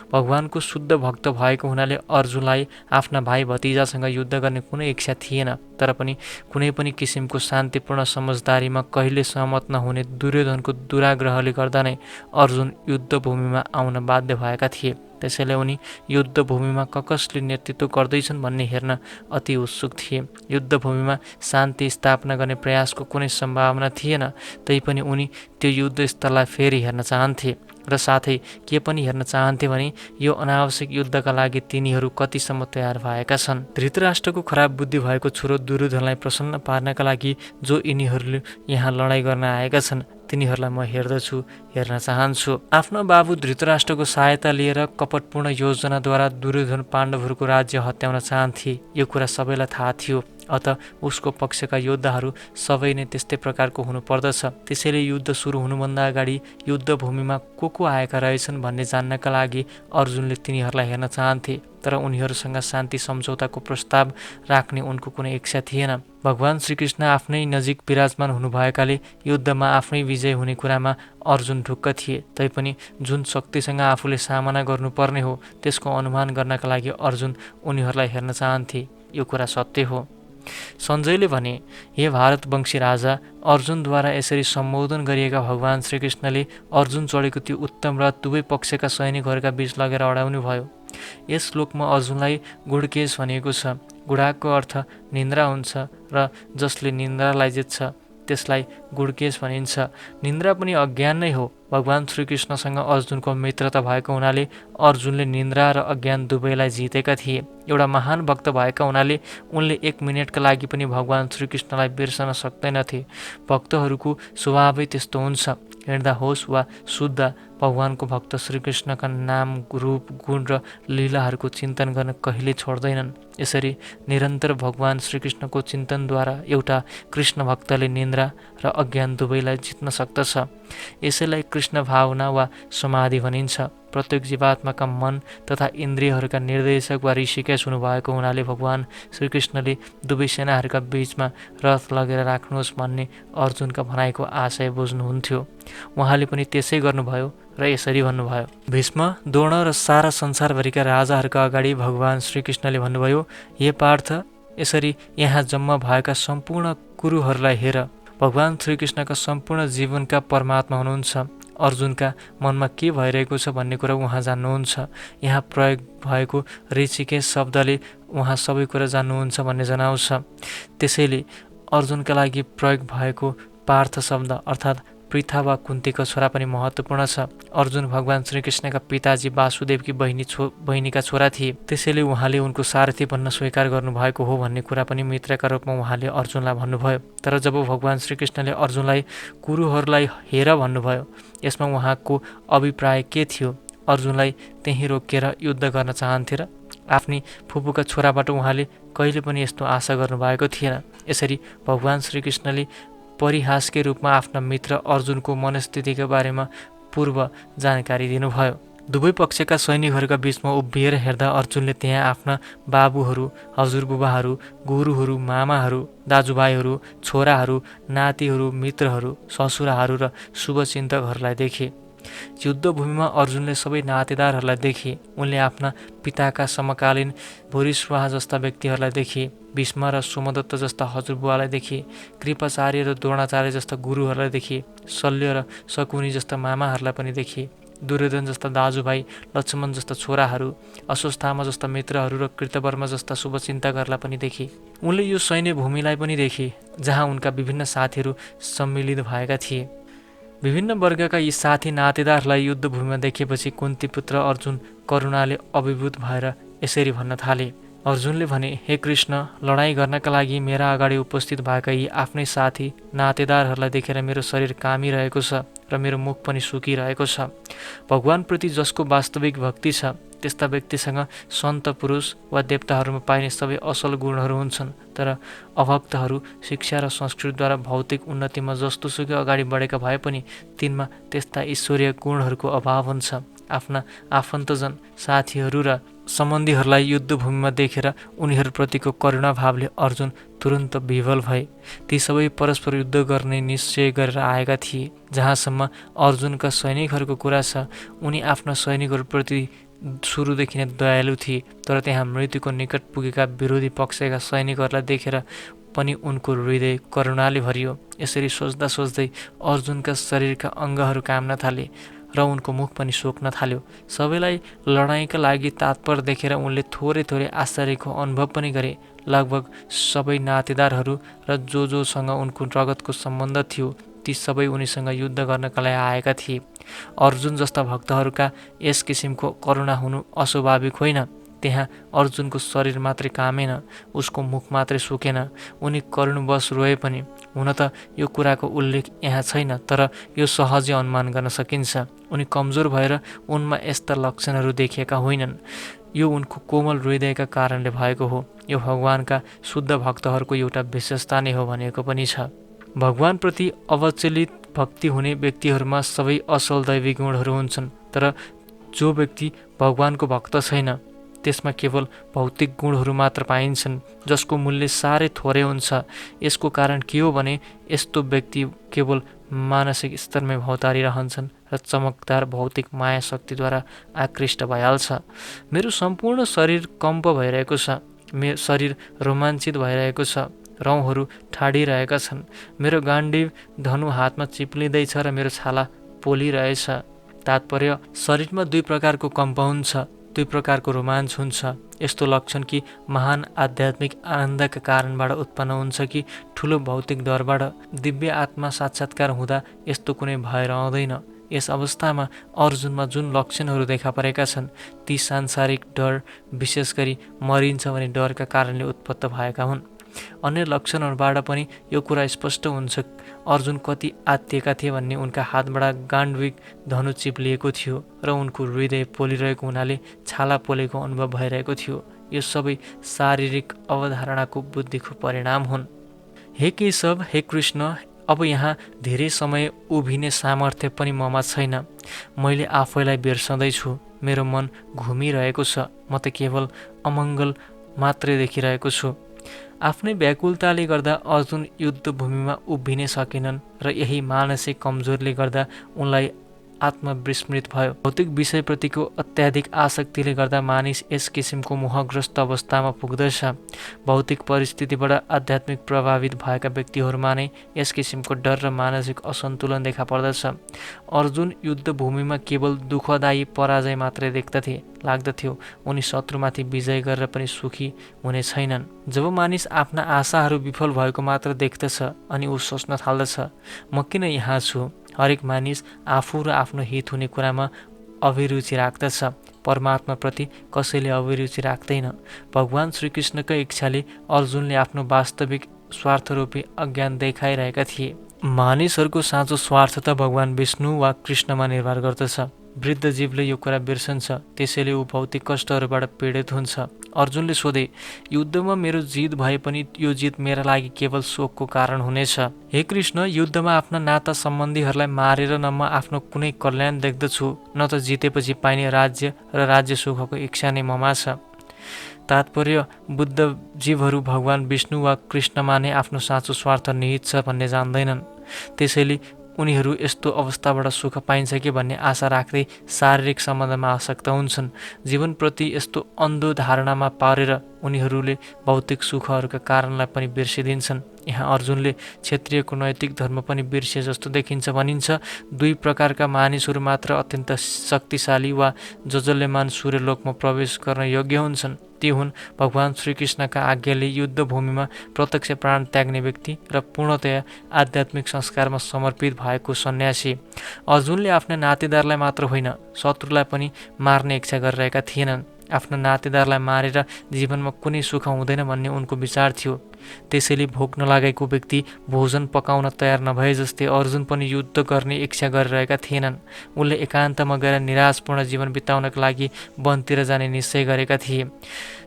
भगवानको शुद्ध भक्त भएको हुनाले अर्जुनलाई आफ्ना भाइ भतिजासँग युद्ध गर्ने कुनै इच्छा थिएन। तर पनि कुनै पनि किसिमको शान्तिपूर्ण समझदारीमा कहिले सहमत नहुने दुर्योधनको दुराग्रहले गर्दा नै अर्जुन युद्धभूमिमा आउन बाध्य भएका थिए। त्यसैले उनी युद्धभूमिमा कसले नेतृत्व गर्दैछन् भन्ने हेर्न अति उत्सुक थिए। युद्धभूमिमा शान्ति स्थापना गर्ने प्रयासको कुनै सम्भावना थिएन, तैपनि उनी त्यो युद्धस्थललाई फेरि हेर्न चाहन्थे। र साथै के पनि हेर्न चाहन्थे भने यो अनावश्यक युद्धका लागि तिनीहरू कतिसम्म तयार भएका छन्। धृतराष्ट्रको खराब बुद्धि भएको छोरो दुर्योधनलाई प्रसन्न पार्नका लागि जो यिनीहरूले यहाँ लडाइँ गर्न आएका छन् तिनीहरूलाई म हेर्दछु, हेर्न चाहन्छु। आफ्नो बाबु धृतराष्ट्रको सहायता लिएर कपटपूर्ण योजनाद्वारा दुर्योधन पाण्डवहरूको राज्य हत्याउन चाहन्थे यो कुरा सबैलाई थाहा थियो। अत उसको पक्षका योद्धाहरू सबै नै त्यस्तै प्रकारको हुनुपर्दछ। त्यसैले युद्ध सुरु हुनुभन्दा अगाडि युद्धभूमिमा को आएका रहेछन् भन्ने जान्नका लागि अर्जुनले तिनीहरूलाई हेर्न चाहन्थे, तर उनीहरूसँग शान्ति सम्झौताको प्रस्ताव राख्ने उनको कुनै इच्छा थिएन। भगवान श्रीकृष्ण आफ्नै नजिक विराजमान हुनुभएकाले युद्धमा आफ्नै विजय हुने कुरामा अर्जुन ढुक्क थिए। तैपनि जुन शक्तिसँग आफूले सामना गर्नुपर्ने हो त्यसको अनुमान गर्नका लागि अर्जुन उनीहरूलाई हेर्न चाहन्थे। यो कुरा सत्य हो। सञ्जयले भने, हे भारतवंशी राजा, अर्जुनद्वारा यसरी सम्बोधन गरिएका भगवान श्रीकृष्णले अर्जुन चढेको त्यो उत्तम रथ दुवै पक्षका सैनिकहरूका बीच लगेर अडाउनु भयो। यस श्लोकमा अर्जुनलाई गुडकेश भनिएको छ। गुडाको अर्थ निन्द्रा हुन्छ र जसले निन्द्रालाई जित्छ त्यसलाई गुडकेश भनिन्छ। निन्द्रा पनि अज्ञान नै हो। भगवान श्रीकृष्णसँग अर्जुनको मित्रता भएको हुनाले अर्जुनले निन्द्रा र अज्ञान दुवैलाई जितेका थिए। एउटा महान भक्त भएका हुनाले उनले 1 मिनेटका लागि पनि भगवान श्रीकृष्णलाई बिर्सन सक्दैनथे। भक्तहरूको स्वभावै त्यस्तो हुन्छ। हिँड्दा होस् वा सुत्दा भगवानको भक्त श्रीकृष्णका नाम, रूप, गुण र लीलाहरूको चिन्तन गर्न कहिले छोड्दैनन्। यसरी निरन्तर भगवान श्रीकृष्णको चिन्तनद्वारा एउटा कृष्ण भक्तले निन्द्रा र अज्ञान दुवैलाई जित्न सक्दछ। यसैलाई कृष्ण भावना वा समाधि भनिन्छ। प्रत्येक जीवात्माका मन तथा इन्द्रियहरूका निर्देशक वा ऋषिकेश हुनुभएको हुनाले भगवान श्रीकृष्णले दुवै सेनाहरूका बीचमा रथ लगेर राख्नुहोस् भन्ने अर्जुनका भनाइको आशय बुझ्नुहुन्थ्यो। उहाँले पनि त्यसै गर्नुभयो र यसरी भन्नुभयो। भीष्म, द्रोण र सारा संसारभरिका राजाहरूका अगाडि भगवान श्रीकृष्णले भन्नुभयो, हे पार्थ, यसरी यहाँ जम्मा भएका सम्पूर्ण कुरुहरूलाई हेर। भगवान श्रीकृष्णका सम्पूर्ण जीवनका परमात्मा हुनुहुन्छ। अर्जुनका मनमा के भइरहेको छ भन्ने कुरा उहाँ जान्नुहुन्छ। यहाँ प्रयोग भएको ऋषिकेश शब्दले उहाँ सबै कुरा जान्नुहुन्छ भन्ने जनाउँछ। त्यसैले अर्जुनका लागि प्रयोग भएको पार्थ शब्द अर्थात् पृथा वा कुन्तीको छोरा पनि महत्त्वपूर्ण छ। अर्जुन भगवान श्रीकृष्णका पिताजी वासुदेवकी बहिनीका छोरा थिए। त्यसैले उहाँले उनको सारथी बन्न स्वीकार गर्नुभएको हो भन्ने कुरा पनि मित्रका रूपमा उहाँले अर्जुनलाई भन्नुभयो। तर जब भगवान श्रीकृष्णले अर्जुनलाई कुरुहरूलाई हेर भन्नुभयो, यसमा उहाँको अभिप्राय के थियो? अर्जुनलाई त्यहीँ रोकेर युद्ध गर्न चाहन्थे र? आफ्नी फुपूका छोराबाट उहाँले कहिले पनि यस्तो आशा गर्नुभएको थिएन। यसरी भगवान श्रीकृष्णले परिहासकै रूपमा आफ्ना मित्र अर्जुनको मनस्थितिका बारेमा पूर्व जानकारी दिनुभयो। दुवै पक्षका सैनिकहरूका बीचमा उभिएर हेर्दा अर्जुनले त्यहाँ आफ्ना बाबुहरू, हजुरबुबाहरू, गुरुहरू, मामाहरू, दाजुभाइहरू, छोराहरू, नातिहरू, मित्रहरू, ससुराहरू र शुभचिन्तकहरूलाई देखे। युद्धभूमिमा अर्जुनले सबै नातेदारहरूलाई देखे। उनले आफ्ना पिताका समकालीन भूरिश्वाहा जस्ता व्यक्तिहरूलाई देखे। भीष्म र सोमदत्त जस्ता हजुरबुवालाई देखे। कृपाचार्य र द्रोणाचार्य जस्ता गुरुहरूलाई देखे। शल्य र शकुनी जस्ता मामाहरूलाई पनि देखे। दुर्योधन जस्ता दाजुभाइ, लक्ष्मण जस्ता छोराहरू, अश्वत्थामा जस्ता मित्रहरू र कृतवर्मा जस्ता शुभचिन्तकहरूलाई पनि देखे। उनले यो सैन्य भूमिलाई पनि देखे जहाँ उनका विभिन्न साथीहरू सम्मिलित भएका थिए। विभिन्न वर्गका यी साथी नातेदारहरूलाई युद्धभूमिमा देखेपछि कुन्ती पुत्र अर्जुन करुणाले अभिभूत भएर यसरी भन्न थाले। अर्जुनले भने, हे कृष्ण, लडाइँ गर्नका लागि मेरा अगाडि उपस्थित भएका यी आफ्नै साथी नातेदारहरूलाई देखेर मेरो शरीर कामिरहेको छ र मेरो मुख पनि सुकिरहेको छ। भगवानप्रति जसको वास्तविक भक्ति छ त्यस्ता व्यक्तिसँग सन्त पुरुष वा देवताहरूमा पाइने सबै असल गुणहरू हुन्छन्। तर अभक्तहरू शिक्षा र संस्कृतिद्वारा भौतिक उन्नतिमा जस्तोसुकै अगाडि बढेका भए पनि तिनमा त्यस्ता ईश्वरीय गुणहरूको अभाव हुन्छ। आफ्ना आफन्तजन, साथीहरू र सम्बन्धीहरूलाई युद्धभूमिमा देखेर उनीहरूप्रतिको करुणा भावले अर्जुन तुरन्त विह्वल भए। ती सबै परस्पर युद्ध गर्ने निश्चय गरेर आएका थिए। जहाँसम्म अर्जुनका सैनिकहरूको कुरा छ, उनी आफ्ना सैनिकहरूप्रति सुरुदेखि नै दयालु थिए। तर त्यहाँ मृत्युको निकट पुगेका विरोधी पक्षका सैनिकहरूलाई देखेर पनि उनको हृदय करुणाले भरियो। यसरी सोच्दा सोच्दै अर्जुनका शरीरका अङ्गहरू काम्न थाले र उनको मुख पनि सोक्न थाल्यो। सबैलाई लडाइँका लागि तत्पर देखेर उनले थोरै थोरै आश्चर्यको अनुभव पनि गरे। लगभग सबै नातेदारहरू र जोसँग उनको रगतको सम्बन्ध थियो ती सबै उनीसँग युद्ध गर्नका लागि आएका थिए। अर्जुन जस्ता भक्तहरूका यस किसिमको करुणा हुनु अस्वाभाविक होइन। त्यहाँ अर्जुनको शरीर मात्रै कामेन, उसको मुख मात्रै सुकेन, उनी करुणवश रोए पनि। हुन त यो कुराको उल्लेख यहाँ छैन, तर यो सहजै अनुमान गर्न सकिन्छ। उनी कमजोर भएर उनमा यस्ता लक्षणहरू देखिएका होइनन्। यो उनको कोमल हृदयका कारणले भएको हो। यो भगवानका शुद्ध भक्तहरूको एउटा विशेषता नै हो भनेको पनि छ। भगवानप्रति अवचलित भक्ति हुने व्यक्तिहरूमा सबै असल दैविक गुणहरू हुन्छन्, तर जो व्यक्ति भगवानको भक्त छैन त्यसमा केवल भौतिक गुणहरू मात्र पाइन्छन्, जसको मूल्य साह्रै थोरै हुन्छ। यसको कारण के हो भने यस्तो व्यक्ति केवल मानसिक स्तरमै भौतारिरहन्छन् र चमकदार भौतिक माया शक्तिद्वारा आकृष्ट भइहाल्छ। मेरो सम्पूर्ण शरीर कम्प भइरहेको छ, मेरो शरीर रोमाञ्चित भइरहेको छ, रौँहरू ठाडिरहेका छन्, मेरो गाण्डीव धनु हातमा चिप्लिँदैछ र मेरो छाला पोलिरहेछ। तात्पर्य, शरीरमा दुई प्रकारको कम्प हुन्छ, दुई प्रकारको रोमाञ्च हुन्छ। यस्तो लक्षण कि महान आध्यात्मिक आनन्दका कारणबाट उत्पन्न हुन्छ कि ठुलो भौतिक डरबाट। दिव्य आत्मा साक्षात्कार हुँदा यस्तो कुनै भएर आउँदैन। यस अवस्थामा अर्जुनमा जुन लक्षणहरू देखा परेका छन् ती सांसारिक डर, विशेष गरी मरिन्छ भन्ने डरका कारणले उत्पन्न भएका हुन्। अन्य लक्षणहरूबाट पनि यो कुरा स्पष्ट हुन्छ अर्जुन कति आत्तिएका थिए भन्ने। उनका हातबाट गाण्डीव धनु चिप्लिएको थियो र उनको हृदय पोलिरहेको हुनाले छाला पोलेको अनुभव भइरहेको थियो। यो सबै शारीरिक अवधारणाको बुद्धिको परिणाम हुन्। हे केशव, हे कृष्ण, अब यहाँ धेरै समय उभिने सामर्थ्य पनि ममा छैन। मैले आफैलाई बिर्सँदैछु, मेरो मन घुमिरहेको छ, म त केवल अमङ्गल मात्रै देखिरहेको छु। आफ्नै व्याकुलताले गर्दा अर्जुन युद्धभूमिमा उभिनै सकेनन् र यही मानसिक कमजोरले गर्दा उनलाई आत्मविस्मृत भयो। भौतिक विषयप्रतिको अत्याधिक आसक्तिले गर्दा मानिस यस किसिमको मोहग्रस्त अवस्थामा पुग्दछ। भौतिक परिस्थितिबाट आध्यात्मिक प्रभावित भएका व्यक्तिहरूमा नै यस किसिमको डर र मानसिक असन्तुलन देखा पर्दछ। अर्जुन युद्धभूमिमा केवल दुःखदायी पराजय मात्रै देख्दथे, लाग्दथ्यो उनी शत्रुमाथि विजय गरेर पनि सुखी हुने छैनन्। जब मानिस आफ्ना आशाहरू विफल भएको मात्र देख्दछ अनि ऊ सोच्न थाल्दछ, म किन यहाँ छु? हरेक मानिस आफू र आफ्नो हित हुने कुरामा अभिरुचि राख्दछ, परमात्माप्रति कसैले अभिरुचि राख्दैन। भगवान श्रीकृष्णकै इच्छाले अर्जुनले आफ्नो वास्तविक स्वार्थरूपी अज्ञान देखाइरहेका थिए। मानिसहरूको साँचो स्वार्थ त भगवान विष्णु वा कृष्णमा निर्भर गर्दछ। वृद्ध जीवले यो कुरा बिर्सन्छ, त्यसैले ऊ भौतिक कष्टहरूबाट पीडित हुन्छ। अर्जुनले सोधे, युद्धमा मेरो जित भए पनि यो जित मेरा लागि केवल शोकको कारण हुनेछ। हे कृष्ण, युद्धमा आफ्ना नाता सम्बन्धीहरूलाई मारेर न म आफ्नो कुनै कल्याण देख्दछु, न त जितेपछि पाइने राज्य र राज्य सुखको इच्छा नै ममा छ। तात्पर्य, बुद्ध जीवहरू भगवान विष्णु वा कृष्णमा नै आफ्नो साँचो स्वार्थ निहित छ भन्ने जान्दैनन्। त्यसैले उनीहरू यस्तो अवस्थाबाट सुख पाइन्छ कि भन्ने आशा राख्दै शारीरिक सम्बन्धमा आसक्त हुन्छन्। जीवनप्रति यस्तो अन्धो धारणामा पारेर उनीहरूले भौतिक सुखहरूका कारणलाई पनि बिर्सिदिन्छन्। यहाँ अर्जुनले क्षत्रियको नैतिक धर्म पनि बिर्से जस्तो देखिन्छ। भनिन्छ, दुई प्रकारका मानिसहरू मात्र अत्यन्त शक्तिशाली वा जसलेमान सूर्यलोकमा प्रवेश गर्न योग्य हुन्छन्। ती हुन् भगवान श्रीकृष्णका आज्ञाले युद्धभूमिमा प्रत्यक्ष प्राण त्याग्ने व्यक्ति र पूर्णतया आध्यात्मिक संस्कारमा समर्पित भएको सन्यासी। अर्जुनले आफ्ना नातेदारलाई मात्र होइन, शत्रुलाई पनि मार्ने इच्छा गरिरहेका थिएनन्। आफ्ना नातेदारलाई मारेर जीवनमा कुनै सुख हुँदैन भन्ने उनको विचार थियो। त्यसैले भोक नलागेको व्यक्ति भोजन पकाउन तयार नभए जस्तै अर्जुन पनि युद्ध गर्ने इच्छा गरिरहेका थिएनन्। उनले एकान्तमा गएर निराशपूर्ण जीवन बिताउनका लागि वनतिर जाने निश्चय गरेका थिए।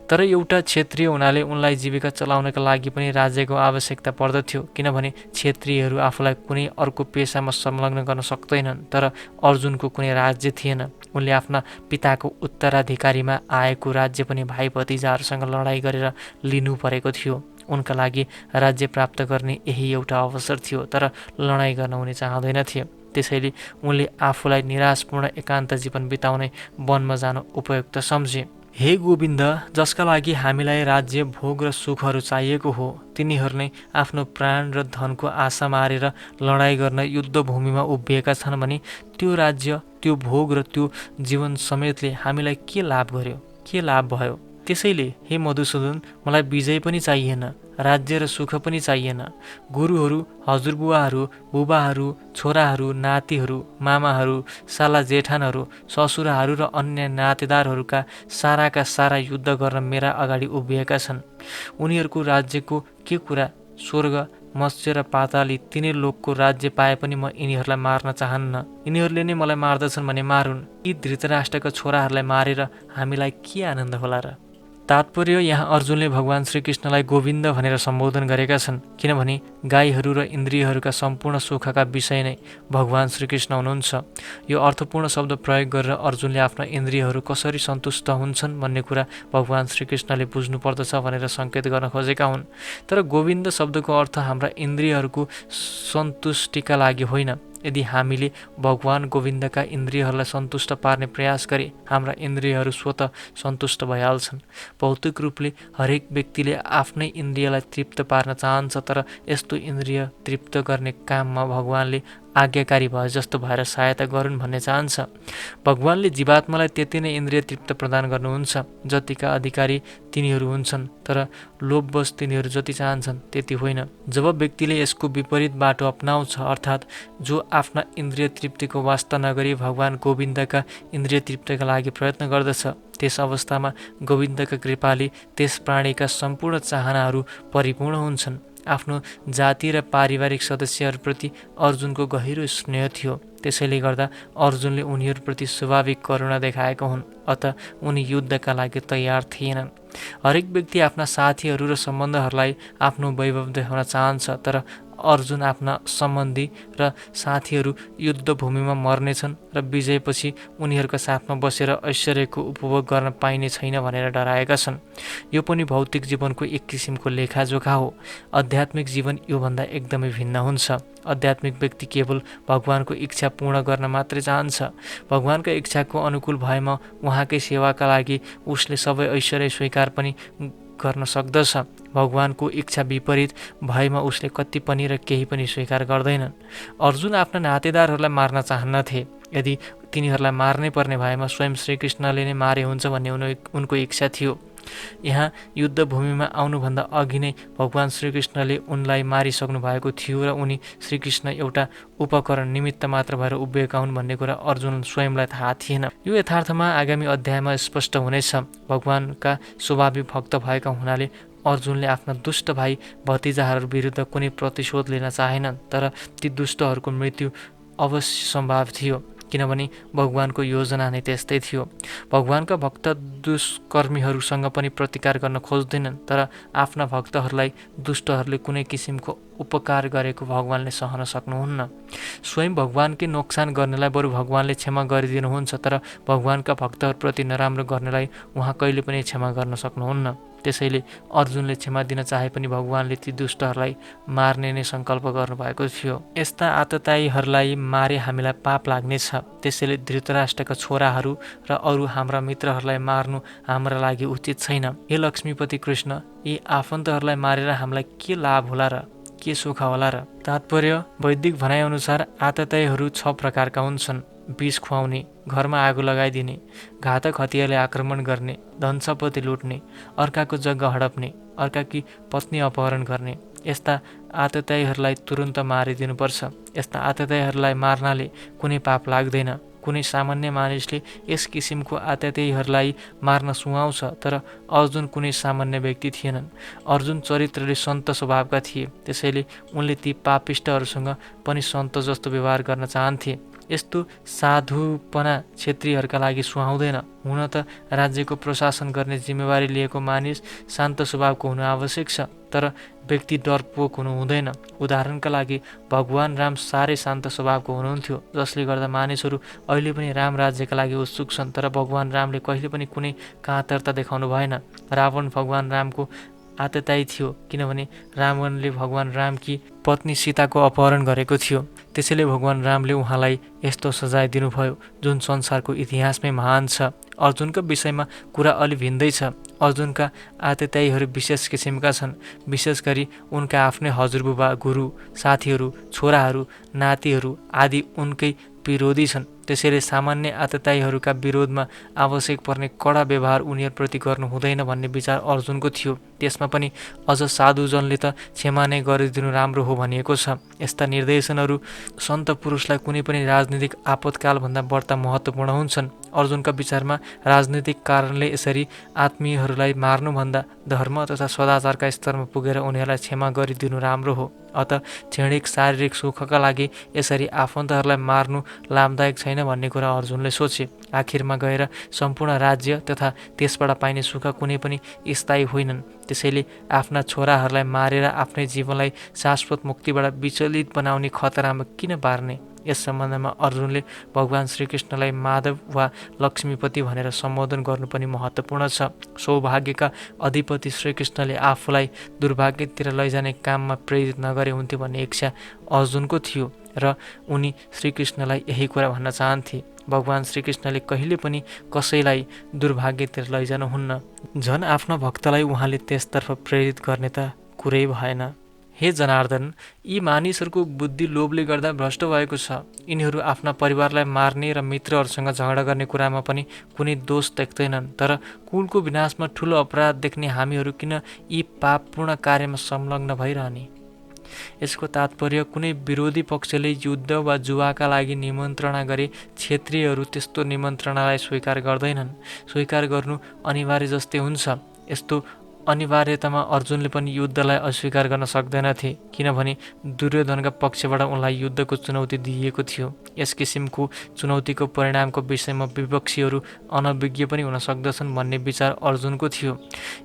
तर एउटा क्षेत्रीय हुनाले उनलाई जीविका चलाउनका लागि पनि राज्यको आवश्यकता पर्दथ्यो, किनभने क्षेत्रीयहरू आफूलाई कुनै अर्को पेसामा संलग्न गर्न सक्दैनन्। तर अर्जुनको कुनै राज्य थिएन। उनले आफ्ना पिताको उत्तराधिकारीमा आएको राज्य पनि भाइ भतिजाहरूसँग लडाइँ गरेर लिनु परेको थियो। उनका लागि राज्य प्राप्त गर्ने यही एउटा अवसर थियो, तर लडाइँ गर्न उनी चाहँदैनथे। त्यसैले उनले आफूलाई निराशपूर्ण एकान्त जीवन बिताउने वनमा जान उपयुक्त सम्झे। हे गोविन्द, जसका लागि हामीलाई राज्य, भोग र सुखहरू चाहिएको हो, तिनीहरू नै आफ्नो प्राण र धनको आशा मारेर लडाइँ गर्न युद्धभूमिमा उभिएका छन् भने त्यो राज्य, त्यो भोग र त्यो जीवन समेतले हामीलाई के लाभ गर्यो, के लाभ भयो? त्यसैले हे मधुसूदन, मलाई विजय पनि चाहिएन, राज्य र सुख पनि चाहिएन। गुरुहरू, हजुरबुवाहरू, बुबाहरू, छोराहरू, नातिहरू, मामाहरू, साला जेठानहरू, ससुराहरू र अन्य नातेदारहरूका साराका सारा युद्ध गर्न मेरा अगाडि उभिएका छन्। उनीहरूको राज्यको के कुरा? स्वर्ग, मत्स्य र पाताल तिनै लोकको राज्य पाए पनि म यिनीहरूलाई मार्न चाहन्न। यिनीहरूले नै मलाई मार्दछन् भने मारुन्। यी धृतराष्ट्रका छोराहरूलाई मारेर हामीलाई के आनन्द होला र? तात्पर्य यहाँ अर्जुनले भगवान श्रीकृष्णलाई गोविन्द भनेर सम्बोधन गरेका छन्, किनभने गाईहरू र इन्द्रियहरूका सम्पूर्ण सुखका विषय नै भगवान श्रीकृष्ण हुनुहुन्छ। यो अर्थपूर्ण शब्द प्रयोग गरेर अर्जुनले आफ्ना इन्द्रियहरू कसरी सन्तुष्ट हुन्छन् भन्ने कुरा भगवान श्रीकृष्णले बुझ्नुपर्दछ भनेर सङ्केत गर्न खोजेका हुन्। तर गोविन्द शब्दको अर्थ हाम्रा इन्द्रियहरूको सन्तुष्टिका लागि होइन। यदि हामीले भगवान गोविन्दका इन्द्रियहरूलाई सन्तुष्ट पार्ने प्रयास गरे हाम्रा इन्द्रियहरू स्वतः सन्तुष्ट भइहाल्छन्। भौतिक रूपले हरेक व्यक्तिले आफ्नै इन्द्रियलाई तृप्त पार्न चाहन्छ, तर यस्तो इन्द्रिय तृप्त गर्ने काममा भगवानले आज्ञाकारी भए जस्तो भएर सहायता गरून् भन्ने चाहन्छ। भगवानले जीवात्मालाई त्यति नै इन्द्रिय तृप्त प्रदान गर्नुहुन्छ जतिका अधिकारी तिनीहरू हुन्छन्, तर लोभवश तिनीहरू जति चाहन्छन् त्यति होइन। जब व्यक्तिले यसको विपरीत बाटो अपनाउँछ, अर्थात् जो आफ्ना इन्द्रिय तृप्तिको वास्ता नगरी भगवान गोविन्दका इन्द्रिय तृप्तिका लागि प्रयत्न गर्दछ, त्यस अवस्थामा गोविन्दका कृपाले त्यस प्राणीका सम्पूर्ण चाहनाहरू परिपूर्ण हुन्छन्। आफ्नो जाति र पारिवारिक सदस्यहरूप्रति अर्जुनको गहिरो स्नेह थियो, त्यसैले गर्दा अर्जुनले उनीहरूप्रति स्वाभाविक करुणा देखाएका हुन्। अत उनी युद्धका लागि तयार थिएनन्। हरेक व्यक्ति आफ्ना साथीहरू र सम्बन्धहरूलाई आफ्नो वैभव देखाउन चाहन्छ, तर अर्जुन आफ्ना सम्बन्धी र साथीहरू युद्धभूमिमा मर्नेछन् र विजयपछि उनीहरूका साथमा बसेर ऐश्वर्यको उपभोग गर्न पाइने छैन भनेर डराएका छन्। यो पनि भौतिक जीवनको एक किसिमको लेखाजोखा हो। आध्यात्मिक जीवन योभन्दा एकदमै भिन्न हुन्छ। आध्यात्मिक व्यक्ति केवल भगवानको इच्छा पूर्ण गर्न मात्रै चाहन्छ। भगवानका इच्छाको अनुकूल भएमा उहाँकै सेवाका लागि उसले सबै ऐश्वर्य स्वीकार पनि गर्न सक्दछ। भगवानको इच्छा विपरीत भएमा उसले कति पनि र केही पनि स्वीकार गर्दैनन्। अर्जुन आफ्ना नातेदारहरूलाई मार्न चाहन्नथे। यदि तिनीहरूलाई मार्नै पर्ने भएमा स्वयं श्रीकृष्णले नै मारे हुन्छ भन्ने उनको इच्छा थियो। यहाँ युद्धभूमिमा आउनुभन्दा अघि नै भगवान श्रीकृष्णले उनलाई मारिसक्नु भएको थियो र उनी श्रीकृष्ण एउटा उपकरण निमित्त मात्र भएर उभिएका हुन् भन्ने कुरा अर्जुन स्वयंलाई थाहा थिएन। यो यथार्थमा आगामी अध्यायमा स्पष्ट हुनेछ। भगवानका स्वाभाविक भक्त भएका हुनाले अर्जुनले आफ्ना दुष्ट भाइ भतिजाहरू विरुद्ध कुनै प्रतिशोध लिन चाहेनन्, तर ती दुष्टहरूको मृत्यु अवश्य सम्भव थियो, किनभने भगवानको योजना नै त्यस्तै थियो। भगवानका भक्त दुष्कर्मीहरूसँग पनि प्रतिकार गर्न खोज्दैनन्, तर आफ्ना भक्तहरूलाई दुष्टहरूले कुनै किसिमको उपकार गरेको भगवानले सहन सक्नुहुन्न। स्वयं भगवानकै नोक्सान गर्नेलाई बरु भगवानले क्षमा गरिदिनुहुन्छ, तर भगवानका भक्तहरूप्रति नराम्रो गर्नेलाई उहाँ कहिले पनि क्षमा गर्न सक्नुहुन्न। त्यसैले अर्जुनले क्षमा दिन चाहे पनि भगवानले ती दुष्टहरूलाई मार्ने नै सङ्कल्प गर्नुभएको थियो। यस्ता आततायीहरूलाई मारे हामीलाई पाप लाग्नेछ। त्यसैले धृतराष्ट्रका छोराहरू र अरू हाम्रा मित्रहरूलाई मार्नु हाम्रा लागि उचित छैन। हे लक्ष्मीपति कृष्ण, यी आफन्तहरूलाई मारेर हामीलाई के लाभ होला र, के सुख होला र? तात्पर्य वैदिक भनाइअनुसार आततायीहरू 6 प्रकारका हुन्छन्। विष खुवाउने, घरमा आगो लगाइदिने, घातक हतियारले आक्रमण गर्ने, धन सम्पत्ति लुट्ने, अर्काको जग्गा हडप्ने, अर्काकी पत्नी अपहरण गर्ने। यस्ता आततायीहरूलाई तुरुन्त मारिदिनुपर्छ। यस्ता आततायीहरूलाई मार्नाले कुनै पाप लाग्दैन। कुनै सामान्य मानिसले यस किसिमको आततायीहरूलाई मार्न सुहाउँछ, तर अर्जुन कुनै सामान्य व्यक्ति थिएनन्। अर्जुन चरित्रले सन्त स्वभावका थिए, त्यसैले उनले ती पापिष्टहरूसँग पनि सन्त जस्तो व्यवहार गर्न चाहन्थे। यस्तो साधुपना क्षेत्रीहरूका लागि सुहाउँदैन। हुन त राज्यको प्रशासन गर्ने जिम्मेवारी लिएको मानिस शान्त स्वभावको हुनु आवश्यक छ, तर व्यक्ति डरपोक हुनु हुँदैन। उदाहरणका लागि भगवान राम साह्रै शान्त स्वभावको हुनुहुन्थ्यो, जसले गर्दा मानिसहरू अहिले पनि राम राज्यका लागि उत्सुक छन्, तर भगवान रामले कहिले पनि कुनै कातरता देखाउनु भएन। रावण भगवान रामको आततायी थियो, किनभने रावणले भगवान रामकी पत्नी सीताको अपहरण गरेको थियो। त्यसैले भगवान रामले उहाँलाई यस्तो सजाय दिनुभयो जुन संसारको इतिहासमै महान छ। अर्जुनका विषयमा कुरा अलि भिन्दै छ। अर्जुनका आततायीहरू विशेष किसिमका छन्। विशेष गरी उनका आफ्नै हजुरबुबा, गुरु, साथीहरू, छोराहरू, नातिहरू आदि उनकै विरोधी छन्। त्यसैले सामान्य आततायीहरूका विरोधमा आवश्यक पर्ने कडा व्यवहार उनीहरूप्रति गर्नु हुँदैन भन्ने विचार अर्जुनको थियो। त्यसमा पनि अझ साधुजनले त क्षमा नै गरिदिनु राम्रो हो भनिएको छ। यस्ता निर्देशनहरू सन्त पुरुषलाई कुनै पनि राजनीतिक आपतकालभन्दा बढ्ता महत्त्वपूर्ण हुन्छन्। अर्जुनका विचारमा राजनीतिक कारणले यसरी आत्मीयहरूलाई मार्नुभन्दा धर्म तथा सदाचारका स्तरमा पुगेर उनीहरूलाई क्षमा गरिदिनु राम्रो हो। अत क्षणिक शारीरिक सुखका लागि यसरी आफन्तहरूलाई मार्नु लाभदायक छैन भन्ने कुरा अर्जुनले सोचे। आखिरमा गएर सम्पूर्ण राज्य तथा त्यसबाट पाइने सुख कुनै पनि स्थायी होइनन्। त्यसैले आफ्ना छोराहरूलाई मारेर आफ्नै जीवनलाई शाश्वत मुक्तिबाट विचलित बनाउने खतरामा किन पार्ने? यस सम्बन्धमा अर्जुनले भगवान श्रीकृष्णलाई माधव वा लक्ष्मीपति भनेर सम्बोधन गर्नु पनि महत्त्वपूर्ण छ। सौभाग्यका अधिपति श्रीकृष्णले आफूलाई दुर्भाग्यतिर लैजाने काममा प्रेरित नगरे हुन्थ्यो भन्ने इच्छा अर्जुनको थियो र उनी श्रीकृष्णलाई यही कुरा भन्न चाहन्थे। भगवान श्रीकृष्णले कहिले पनि कसैलाई दुर्भाग्यतिर लैजानुहुन्न। झन् आफ्नो भक्तलाई उहाँले त्यसतर्फ प्रेरित गर्ने त कुरै भएन। हे जनार्दन, यी मानिसहरूको बुद्धि लोभले गर्दा भ्रष्ट भएको छ। यिनीहरू आफ्ना परिवारलाई मार्ने र मित्रहरूसँग झगडा गर्ने कुरामा पनि कुनै दोष देख्दैनन्। तर कुलको विनाशमा ठुलो अपराध देख्ने हामीहरू किन यी पापपूर्ण कार्यमा संलग्न भइरहने? यसको तात्पर्य कुनै विरोधी पक्षले युद्ध वा जुवाका लागि निमन्त्रणा गरे क्षेत्रीयहरू त्यस्तो निमन्त्रणालाई स्वीकार गर्दैनन्। स्वीकार गर्नु अनिवार्य जस्तै हुन्छ। यस्तो अनिवार्यतामा अर्जुनले पनि युद्धलाई अस्वीकार गर्न सक्दैनथे, किनभने दुर्योधनका पक्षबाट उनलाई युद्धको चुनौती दिइएको थियो। यस किसिमको चुनौतीको परिणामको विषयमा विपक्षीहरू अनभिज्ञ पनि हुन सक्दछन् भन्ने विचार अर्जुनको थियो।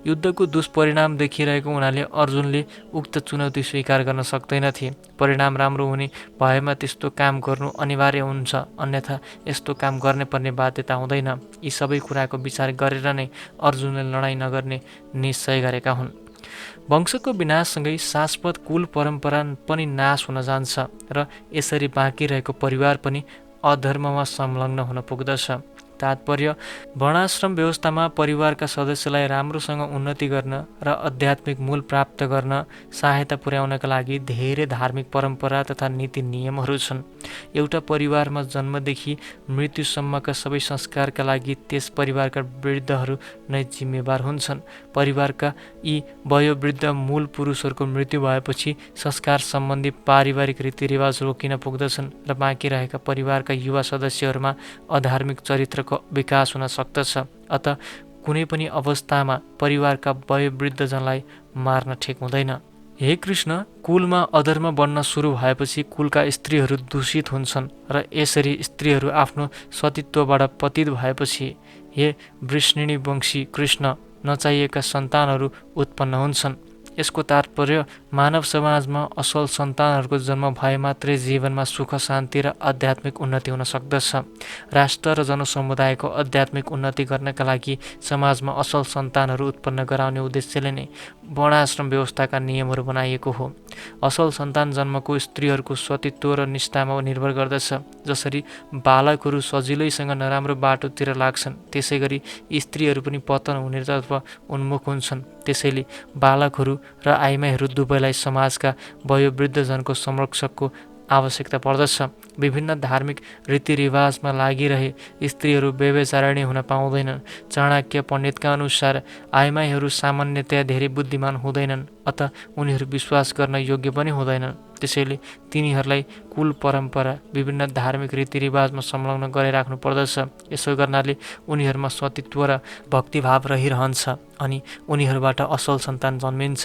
युद्धको दुष्परिणाम देखिरहेको हुनाले अर्जुनले उक्त चुनौती स्वीकार गर्न सक्दैनथे। परिणाम राम्रो हुने भएमा त्यस्तो काम गर्नु अनिवार्य हुन्छ, अन्यथा यस्तो काम गर्ने पर्ने बाध्यता हुँदैन। यी सबै कुराको विचार गरेर नै अर्जुनले लडाइँ नगर्ने निश्चय गरेका हुन्। वंशको विनाशसँगै शाश्वत कुल परम्परा पनि नाश हुन जान्छ र यसरी बाँकी रहेको परिवार पनि अधर्ममा संलग्न हुन पुग्दछ। तात्पर्य, वर्णाश्रम व्यवस्थामा परिवारका सदस्यलाई राम्रोसँग उन्नति गर्न र आध्यात्मिक मूल प्राप्त गर्न सहायता पुर्याउनका लागि धेरै धार्मिक परम्परा तथा नीति नियमहरू छन्। एउटा परिवारमा जन्मदेखि मृत्युसम्मका सबै संस्कारका लागि त्यस परिवारका वृद्धहरू नै जिम्मेवार हुन्छन्। परिवारका यी वयोवृद्ध मूल पुरुषहरूको मृत्यु भएपछि संस्कार सम्बन्धी पारिवारिक रीतिरिवाज रोकिन पुग्दछन् र बाँकी रहेका परिवारका युवा सदस्यहरूमा अधार्मिक चरित्रको विकास हुन सक्दछ। अत कुनै पनि अवस्थामा परिवारका वयोवृद्धजनलाई मार्न ठिक हुँदैन। हे कृष्ण, कुलमा अधर्म बढ्न सुरु भएपछि कुलका स्त्रीहरू दूषित हुन्छन् र यसरी स्त्रीहरू आफ्नो सतीत्वबाट पतित भएपछि हे वृष्णिनी वंशी कृष्ण, नचाहिएका सन्तानहरू उत्पन्न हुन्छन्। यसको तात्पर्य मानव समाजमा असल सन्तानहरूको जन्म भए मात्रै जीवनमा सुख शान्ति र आध्यात्मिक उन्नति हुन सक्दछ। राष्ट्र र जनसमुदायको आध्यात्मिक उन्नति गर्नका लागि समाजमा असल सन्तानहरू उत्पन्न गराउने उद्देश्यले नै वर्णाश्रम व्यवस्थाका नियमहरू बनाइएको हो। असल सन्तान जन्मको स्त्रीहरूको सतीत्व र निष्ठामा निर्भर गर्दछ। जसरी बालकहरू सजिलैसँग नराम्रो बाटोतिर लाग्छन्, त्यसै गरी स्त्रीहरू पनि पतन हुनेतर्फ उन्मुख हुन्छन्। त्यसैले बालकहरू र आइमाईहरू दुवैलाई समाजका वयोवृद्धजनको संरक्षकको आवश्यकता पर्दछ। विभिन्न धार्मिक रीतिरिवाजमा लागिरहे स्त्रीहरू व्यभिचारिणी हुन पाउँदैनन्। चाणक्य पण्डितका अनुसार आइमाईहरू सामान्यतया धेरै बुद्धिमान हुँदैनन्, अत उनीहरू विश्वास गर्न योग्य पनि हुँदैनन्। त्यसैले तिनीहरूलाई कुल परम्परा विभिन्न धार्मिक रीतिरिवाजमा संलग्न गरिराख्नु पर्दछ। यसो गर्नाले उनीहरूमा सतीत्व र भक्तिभाव रहिरहन्छ अनि उनीहरूबाट असल सन्तान जन्मिन्छ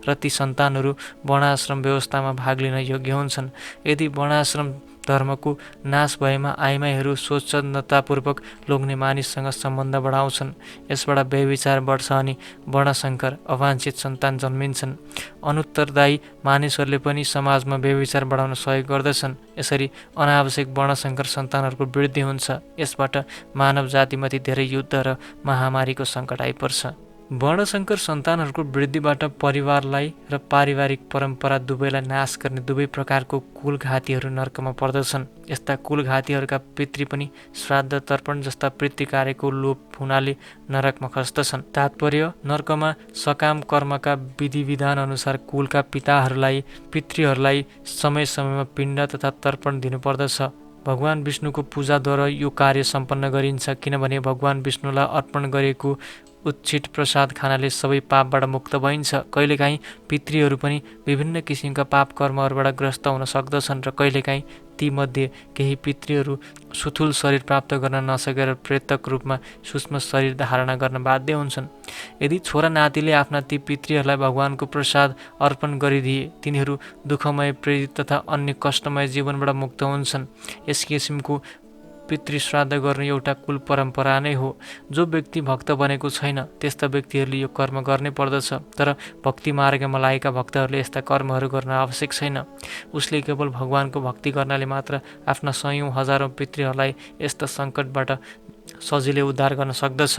र ती सन्तानहरू वर्णाश्रम व्यवस्थामा भाग लिन योग्य हुन्छन्। यदि वर्णाश्रम धर्मको नाश भएमा आइमाईहरू स्वच्छन्दतापूर्वक लोग्ने मानिससँग सम्बन्ध बढाउँछन्। यसबाट व्यभिचार बढ्छ अनि वर्णसङ्कर अवाञ्छित सन्तान जन्मिन्छन्। अनुत्तरदायी मानिसहरूले पनि समाजमा व्यभिचार बढाउन सहयोग गर्दछन्। यसरी अनावश्यक वर्णसङ्कर सन्तानहरूको वृद्धि हुन्छ। यसबाट मानव जातिमाथि धेरै युद्ध र महामारीको सङ्कट आइपर्छ। वर्णसङ्कर सन्तानहरूको वृद्धिबाट परिवारलाई र पारिवारिक परम्परा दुवैलाई नाश गर्ने दुवै प्रकारको कुलघातीहरू नर्कमा पर्दछन्। यस्ता कुलघातीहरूका पितृ पनि श्राद्ध तर्पण जस्ता पितृ कार्यको लोप हुनाले नरकमा खस्दछन्। तात्पर्य, नर्कमा सकाम कर्मका विधिविधान अनुसार कुलका पितृहरूलाई समय समयमा पिण्ड तथा तर्पण दिनुपर्दछ। भगवान विष्णुको पूजाद्वारा यो कार्य सम्पन्न गरिन्छ, किनभने भगवान विष्णुलाई अर्पण गरेको उच्छिट प्रसाद खानाले सबै पापबाट मुक्त भइन्छ। कहिलेकाहीँ पितृहरू पनि विभिन्न किसिमका पाप कर्महरूबाट ग्रस्त हुन सक्दछन् र कहिलेकाहीँ तीमध्ये केही पितृहरू सुथुल शरीर प्राप्त गर्न नसकेर प्रेतक रूपमा सूक्ष्म शरीर धारणा गर्न बाध्य हुन्छन्। यदि छोरा नातिले आफ्ना ती पितृहरूलाई भगवानको प्रसाद अर्पण गरिदिए तिनीहरू दुःखमय प्रेरित तथा अन्य कष्टमय जीवनबाट मुक्त हुन्छन्। यस किसिमको पितृश्राद्ध गर्नु एउटा कुल परम्परा नै हो। जो व्यक्ति भक्त बनेको छैन त्यस्ता व्यक्तिहरूले यो कर्म गर्नै पर्दछ। तर भक्ति मार्गमा लागेका भक्तहरूले यस्ता कर्महरू गर्न आवश्यक छैन। उसले केवल भगवानको भक्ति गर्नाले मात्र आफ्ना सयौँ हजारौँ पितृहरूलाई यस्ता सङ्कटबाट सजिलै उद्धार गर्न सक्दछ।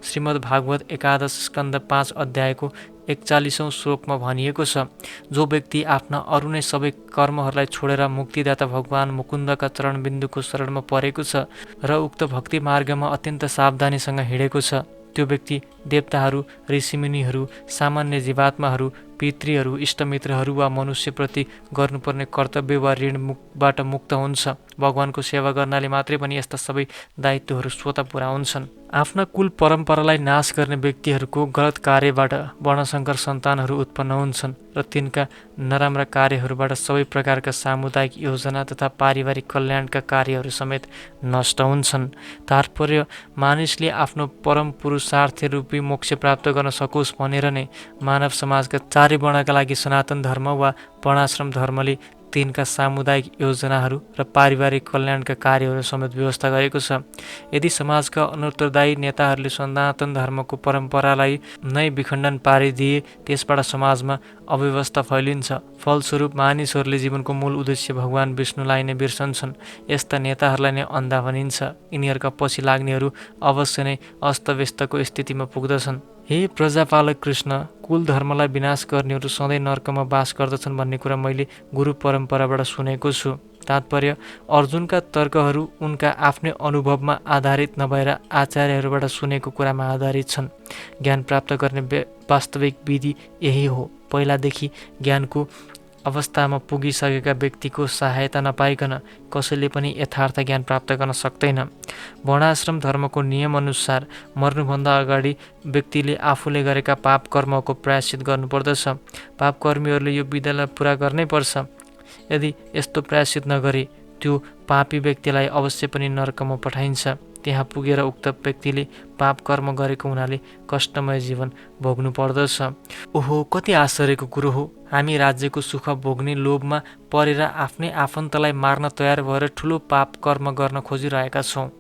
श्रीमद् भागवत एकादश स्कन्द 5 अध्यायको 41औं श्लोकमा भनिएको छ, जो व्यक्ति आफ्ना अरू नै सबै कर्महरूलाई छोडेर मुक्तिदाता भगवान मुकुन्दका चरणबिन्दुको शरणमा परेको छ र उक्त भक्ति मार्गमा अत्यन्त सावधानीसँग हिँडेको छ, त्यो व्यक्ति देवताहरू, ऋषिमुनिहरू, सामान्य जीवात्माहरू, पितृहरू, इष्टमित्रहरू वा मनुष्यप्रति गर्नुपर्ने कर्तव्य वा ऋणबाट मुक्त हुन्छ। भगवानको सेवा गर्नाले मात्रै पनि यस्ता सबै दायित्वहरू स्वतः पुरा हुन्छन्। आफ्ना कुल परम्परालाई नाश गर्ने व्यक्तिहरूको गलत कार्यबाट वर्णशङ्कर सन्तानहरू उत्पन्न हुन्छन् र तिनका नराम्रा कार्यहरूबाट सबै प्रकारका सामुदायिक योजना तथा पारिवारिक कल्याणका कार्यहरू समेत नष्ट हुन्छन्। तात्पर्य मानिसले आफ्नो परम पुरुषार्थ रूपी मोक्ष प्राप्त गर्न सकोस् भनेर नै मानव समाजका चारै वर्णका लागि सनातन धर्म वा वर्णाश्रम धर्मले तिनका सामुदायिक योजनाहरू र पारिवारिक कल्याणका कार्यहरू समेत व्यवस्था गरेको छ। यदि समाजका अनुत्तरदायी नेताहरूले सनातन धर्मको परम्परालाई नै विखण्डन पारिदिए त्यसबाट समाजमा अव्यवस्था फैलिन्छ। फलस्वरूप मानिसहरूले जीवनको मूल उद्देश्य भगवान विष्णुलाई नै बिर्सन्छन्। यस्ता नेताहरूलाई नै अन्धा भनिन्छ। यिनीहरूका पछि लाग्नेहरू अवश्य नै अस्तव्यस्तको स्थितिमा पुग्दछन्। हे प्रजापालक कृष्ण, कुल धर्मलाई विनाश गर्नेहरू सधैँ नर्कमा बास गर्दछन् भन्ने कुरा मैले गुरु परम्पराबाट सुनेको छु। तात्पर्य अर्जुनका तर्कहरू उनका आफ्नै अनुभवमा आधारित नभएर आचार्यहरूबाट सुनेको कुरामा आधारित छन्। ज्ञान प्राप्त गर्ने वास्तविक विधि यही हो। पहिलादेखि ज्ञानको अवस्थामा पुगिसकेका व्यक्तिको सहायता नपाइकन कसैले पनि यथार्थ ज्ञान प्राप्त गर्न सक्दैन। वर्णाश्रम धर्मको नियमअनुसार मर्नुभन्दा अगाडि व्यक्तिले आफूले गरेका पाप कर्मको प्रायश्चित गर्नुपर्दछ। पापकर्मीहरूले यो विधिलाई पुरा गर्नै पर्छ। यदि यस्तो प्रायश्चित नगरे त्यो पापी व्यक्तिलाई अवश्य पनि नर्कमा पठाइन्छ। त्यहाँ पुगेर उक्त व्यक्तिले पाप कर्म गरेको हुनाले कष्टमय जीवन भोग्नु पर्दछ। ओहो, कति आश्चर्यको कुरो हो। हामी राज्यको सुख भोग्ने लोभमा परेर आफ्नै आफन्तलाई मार्न तयार भएर ठुलो पाप कर्म गर्न खोजिरहेका छौँ।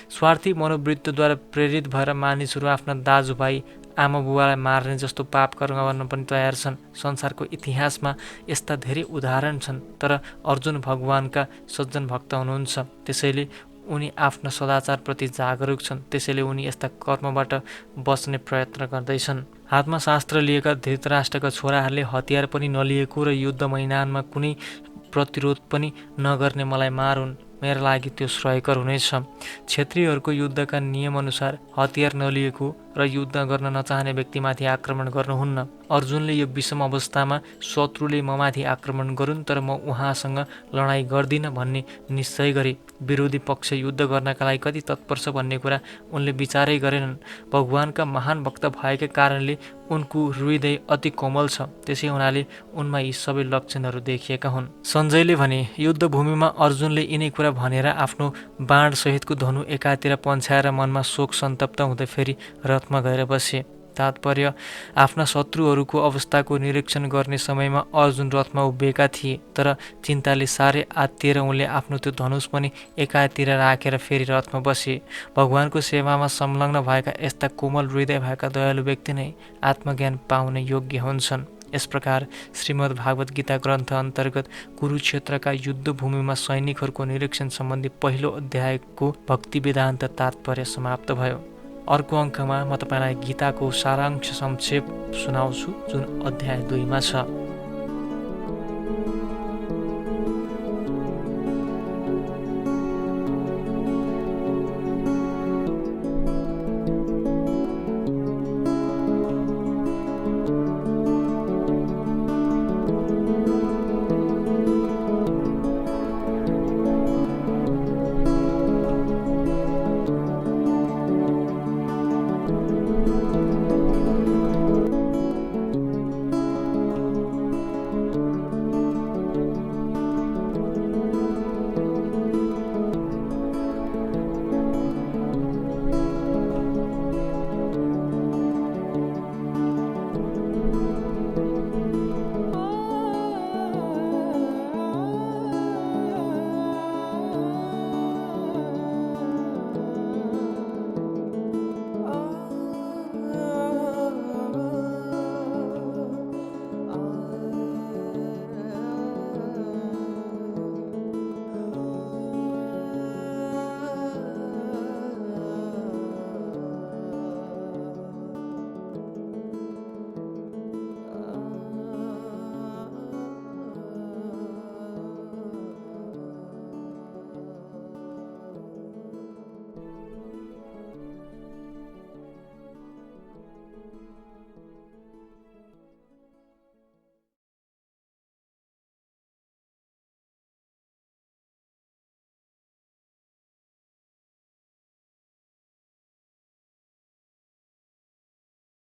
स्वार्थी मनोवृत्तिद्वारा प्रेरित भएर मानिसहरू आफ्ना दाजुभाइ आमा बुवालाई मार्ने जस्तो पाप कर्म गर्न पनि तयार छन्। संसारको इतिहासमा यस्ता धेरै उदाहरण छन्। तर अर्जुन भगवानका सज्जन भक्त हुनुहुन्छ, त्यसैले उनी आफ्ना सदाचारप्रति जागरुक छन्। त्यसैले उनी यस्ता कर्मबाट बच्ने प्रयत्न गर्दैछन्। हातमा शास्त्र लिएका धृतराष्ट्रका छोराहरूले हतियार पनि नलिएको र युद्ध मैदानमा कुनै प्रतिरोध पनि नगर्ने मलाई मारुन्, मेरा लागि त्यो श्रेयकर हुनेछ। क्षत्रियहरूको युद्धका नियमअनुसार हतियार नलिएको र युद्ध गर्न नचाहने व्यक्तिमाथि आक्रमण गर्नुहुन्न। अर्जुनले यो विषम अवस्थामा शत्रुले ममाथि आक्रमण गरून् तर म उहाँसँग लडाइँ गर्दिनँ भन्ने निश्चय गरे। विरोधी पक्ष युद्ध गर्नका लागि कति तत्पर छ भन्ने कुरा उनले विचारै गरेनन्। भगवानका महान भक्त भएका कारणले उनको हृदय अति कोमल छ। त्यसै हुनाले उनमा यी सबै लक्षणहरू देखिएका हुन्। सञ्जयले भने, युद्धभूमिमा अर्जुनले यिनै कुरा भनेर आफ्नो बाणसहितको धनु एकातिर पन्छाएर मनमा शोक सन्तप्त हुँदै फेरि रथमा गएर बसे। तात्पर्य आफ्ना शत्रुहरूको अवस्थाको निरीक्षण गर्ने समयमा अर्जुन रथमा उभिएका थिए। तर चिन्ताले साह्रै आत्तिएर उनले आफ्नो त्यो धनुष पनि एकातिर राखेर फेरि रथमा बसे। भगवानको सेवामा संलग्न भएका यस्ता कोमल हृदय भएका दयालु व्यक्ति नै आत्मज्ञान पाउने योग्य हुन्छन्। यस प्रकार श्रीमद् भागवत गीता ग्रन्थ अन्तर्गत कुरुक्षेत्रका युद्धभूमिमा सैनिकहरूको निरीक्षण सम्बन्धी पहिलो अध्यायको भक्ति वेदान्त तात्पर्य समाप्त भयो। अर्को अङ्कमा म तपाईँलाई गीताको सारांश संक्षेप सुनाउँछु जुन अध्याय 2 मा छ।